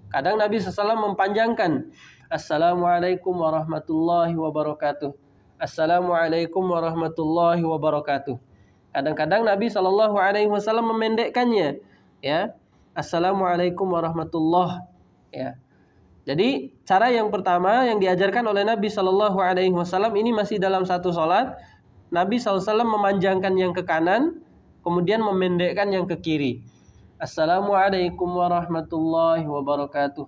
Kadang Nabi SAW mempanjangkan assalamualaikum warahmatullahi wabarakatuh. Assalamualaikum warahmatullahi wabarakatuh. Kadang-kadang Nabi Shallallahu Alaihi Wasallam memendekkannya, ya, assalamualaikum warahmatullah. Ya. Jadi cara yang pertama yang diajarkan oleh Nabi Shallallahu Alaihi Wasallam ini masih dalam satu sholat. Nabi SAW memanjangkan yang ke kanan, kemudian memendekkan yang ke kiri. Assalamualaikum warahmatullahi wabarakatuh.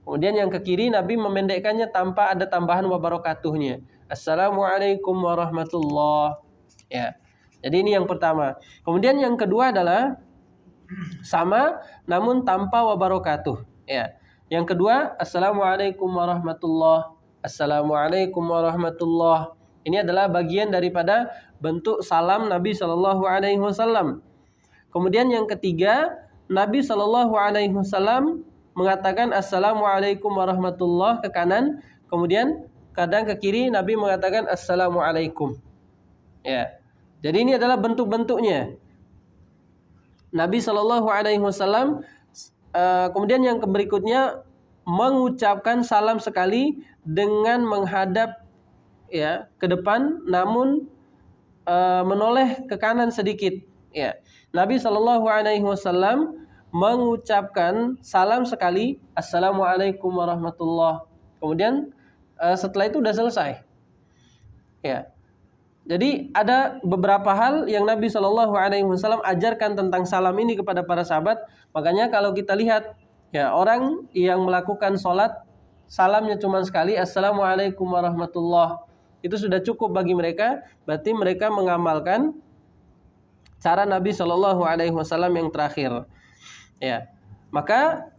Kemudian yang ke kiri Nabi memendekkannya tanpa ada tambahan wabarakatuhnya. Assalamualaikum warahmatullah. Ya. Jadi ini yang pertama. Kemudian yang kedua adalah sama namun tanpa wabarakatuh. Ya. Yang kedua, assalamualaikum warahmatullah. Assalamualaikum warahmatullah. Ini adalah bagian daripada bentuk salam Nabi Shallallahu Alaihi Wasallam. Kemudian yang ketiga, Nabi Shallallahu Alaihi Wasallam mengatakan assalamualaikum warahmatullah ke kanan, kemudian kadang ke kiri Nabi mengatakan assalamualaikum. Ya, jadi ini adalah bentuk-bentuknya. Nabi Shallallahu Alaihi Wasallam kemudian yang berikutnya mengucapkan salam sekali dengan menghadap, ya, ke depan, namun menoleh ke kanan sedikit. Ya, Nabi Shallallahu Alaihi Wasallam mengucapkan salam sekali, assalamualaikum warahmatullah. Kemudian setelah itu sudah selesai. Ya, jadi ada beberapa hal yang Nabi Shallallahu Alaihi Wasallam ajarkan tentang salam ini kepada para sahabat. Makanya kalau kita lihat, ya, orang yang melakukan sholat salamnya cuma sekali, assalamualaikum warahmatullah, itu sudah cukup bagi mereka. Berarti mereka mengamalkan cara Nabi Shallallahu Alaihi Wasallam yang terakhir. Ya, maka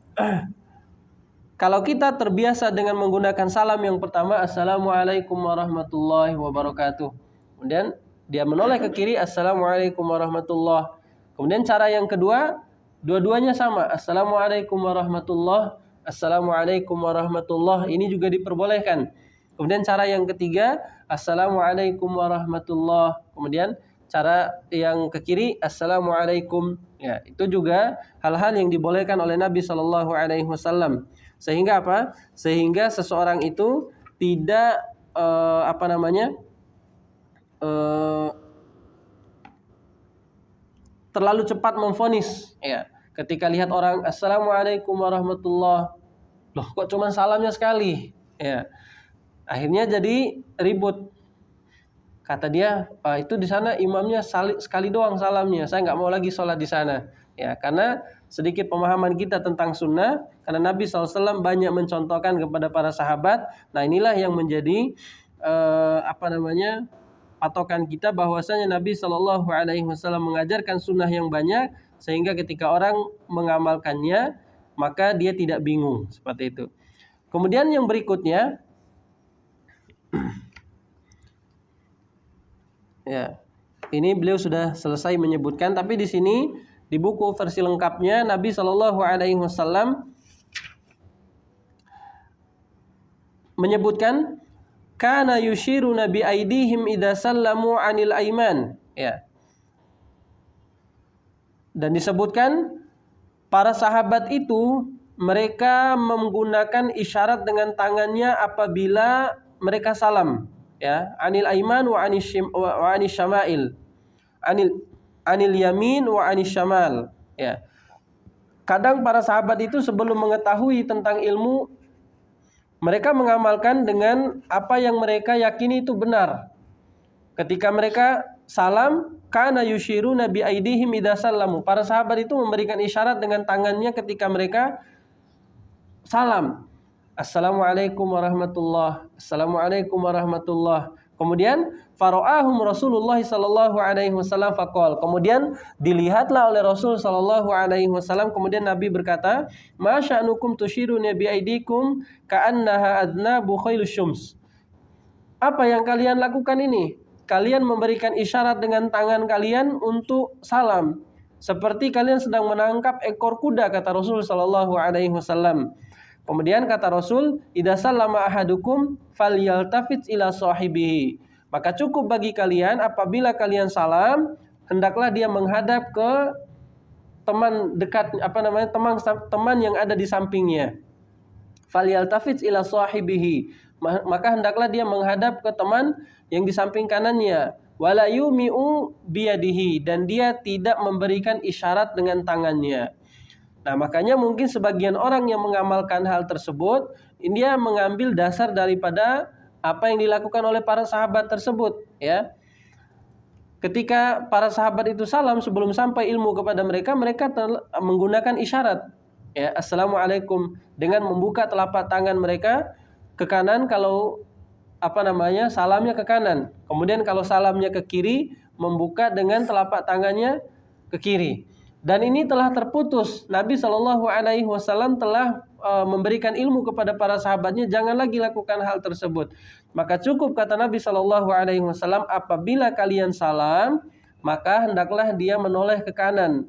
kalau kita terbiasa dengan menggunakan salam yang pertama, assalamualaikum warahmatullahi wabarakatuh. Kemudian dia menoleh ke kiri, assalamualaikum warahmatullah. Kemudian cara yang kedua, dua-duanya sama, assalamualaikum warahmatullah, assalamualaikum warahmatullah. Ini juga diperbolehkan. Kemudian cara yang ketiga, assalamualaikum warahmatullah. Kemudian cara yang ke kiri, assalamualaikum. Ya, itu juga hal-hal yang dibolehkan oleh Nabi Shallallahu Alaihi Wasallam. Sehingga apa? Sehingga seseorang itu tidak terlalu cepat memvonis. Ya, ketika lihat orang assalamualaikum warahmatullah, loh kok cuma salamnya sekali? Ya, akhirnya jadi ribut. Kata dia, itu di sana imamnya sekali doang salamnya, saya nggak mau lagi sholat di sana. Ya, karena sedikit pemahaman kita tentang sunnah, karena Nabi SAW banyak mencontohkan kepada para sahabat. Nah, inilah yang menjadi patokan kita bahwasanya Nabi Shallallahu Alaihi Wasallam mengajarkan sunnah yang banyak, sehingga ketika orang mengamalkannya maka dia tidak bingung seperti itu. Kemudian yang berikutnya, Ya. Ini beliau sudah selesai menyebutkan, tapi di sini di buku versi lengkapnya Nabi Shallallahu alaihi wasallam menyebutkan kana yushiru nabi aidihim idza sallamu anil aiman, ya. Dan disebutkan para sahabat itu mereka menggunakan isyarat dengan tangannya apabila mereka salam, ya, anil aiman wa anis syama'il, anil yamin wa anis syamal, ya. Kadang para sahabat itu sebelum mengetahui tentang ilmu, mereka mengamalkan dengan apa yang mereka yakini itu benar. Ketika mereka salam, kana yushiru nabi aidihim idza sallamu. Para sahabat itu memberikan isyarat dengan tangannya ketika mereka salam. Assalamualaikum warahmatullah. Assalamualaikum warahmatullah. Kemudian fara'ahum Rasulullah sallallahu alaihi wasallam faqala. Kemudian dilihatlah oleh Rasul sallallahu alaihi wasallam, kemudian Nabi berkata, "Ma sya'nukum tushiruna bi aidikum ka'annaha adnabu khailus syums." Apa yang kalian lakukan ini? Kalian memberikan isyarat dengan tangan kalian untuk salam, seperti kalian sedang menangkap ekor kuda, kata Rasul sallallahu alaihi wasallam. Kemudian kata Rasul, idza sallama ahadukum falyaltafit ila sahibihi. Maka cukup bagi kalian apabila kalian salam, hendaklah dia menghadap ke teman dekat, teman yang ada di sampingnya. Falyaltafit ila sahibihi. Maka hendaklah dia menghadap ke teman yang di samping kanannya. Wala yumi'u biyadihi, dan dia tidak memberikan isyarat dengan tangannya. Nah, makanya mungkin sebagian orang yang mengamalkan hal tersebut, dia mengambil dasar daripada apa yang dilakukan oleh para sahabat tersebut, ya. Ketika para sahabat itu salam sebelum sampai ilmu kepada mereka, mereka menggunakan isyarat, ya, assalamualaikum, dengan membuka telapak tangan mereka ke kanan kalau salamnya ke kanan. Kemudian kalau salamnya ke kiri, membuka dengan telapak tangannya ke kiri. Dan ini telah terputus. Nabi Shallallahu alaihi wasallam telah memberikan ilmu kepada para sahabatnya, jangan lagi lakukan hal tersebut. Maka cukup, kata Nabi Shallallahu alaihi wasallam, apabila kalian salam, maka hendaklah dia menoleh ke kanan.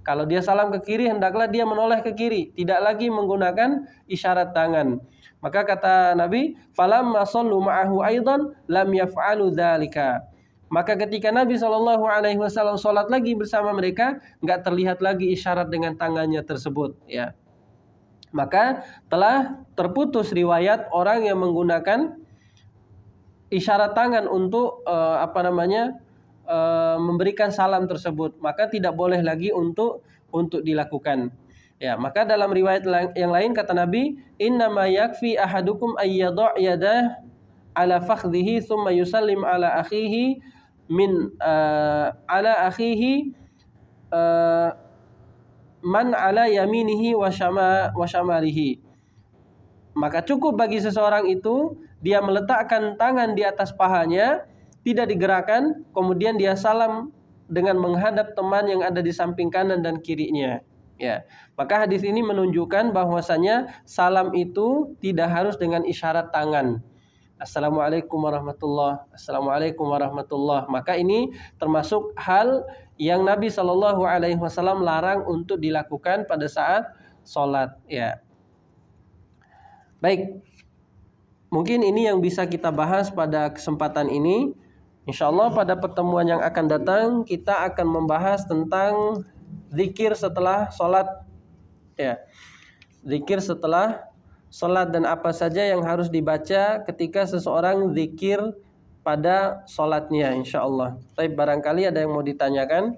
Kalau dia salam ke kiri, hendaklah dia menoleh ke kiri, tidak lagi menggunakan isyarat tangan. Maka kata Nabi, falamma shallu ma'ahu aidan lam yaf'alu dzalika. Maka ketika Nabi Shallallahu alaihi wasallam sholat lagi bersama mereka, enggak terlihat lagi isyarat dengan tangannya tersebut, ya. Maka telah terputus riwayat orang yang menggunakan isyarat tangan untuk memberikan salam tersebut. Maka tidak boleh lagi untuk dilakukan. Ya, maka dalam riwayat yang lain kata Nabi, innama yakfi ahadukum ayyadha' yadah ala fakhdhihi thumma yusallim ala akhihi man ala yaminihi wa shamalihi. Maka cukup bagi seseorang itu dia meletakkan tangan di atas pahanya, tidak digerakkan, kemudian dia salam dengan menghadap teman yang ada di samping kanan dan kirinya. Ya, maka hadis ini menunjukkan bahwasanya salam itu tidak harus dengan isyarat tangan. Assalamualaikum warahmatullah, assalamualaikum warahmatullah. Maka ini termasuk hal yang Nabi Shallallahu alaihi wasallam larang untuk dilakukan pada saat sholat, ya. Baik, mungkin ini yang bisa kita bahas pada kesempatan ini. Insyaallah pada pertemuan yang akan datang kita akan membahas tentang zikir setelah sholat, ya. Zikir setelah sholat dan apa saja yang harus dibaca ketika seseorang zikir pada sholatnya, insyaallah. Tapi barangkali ada yang mau ditanyakan.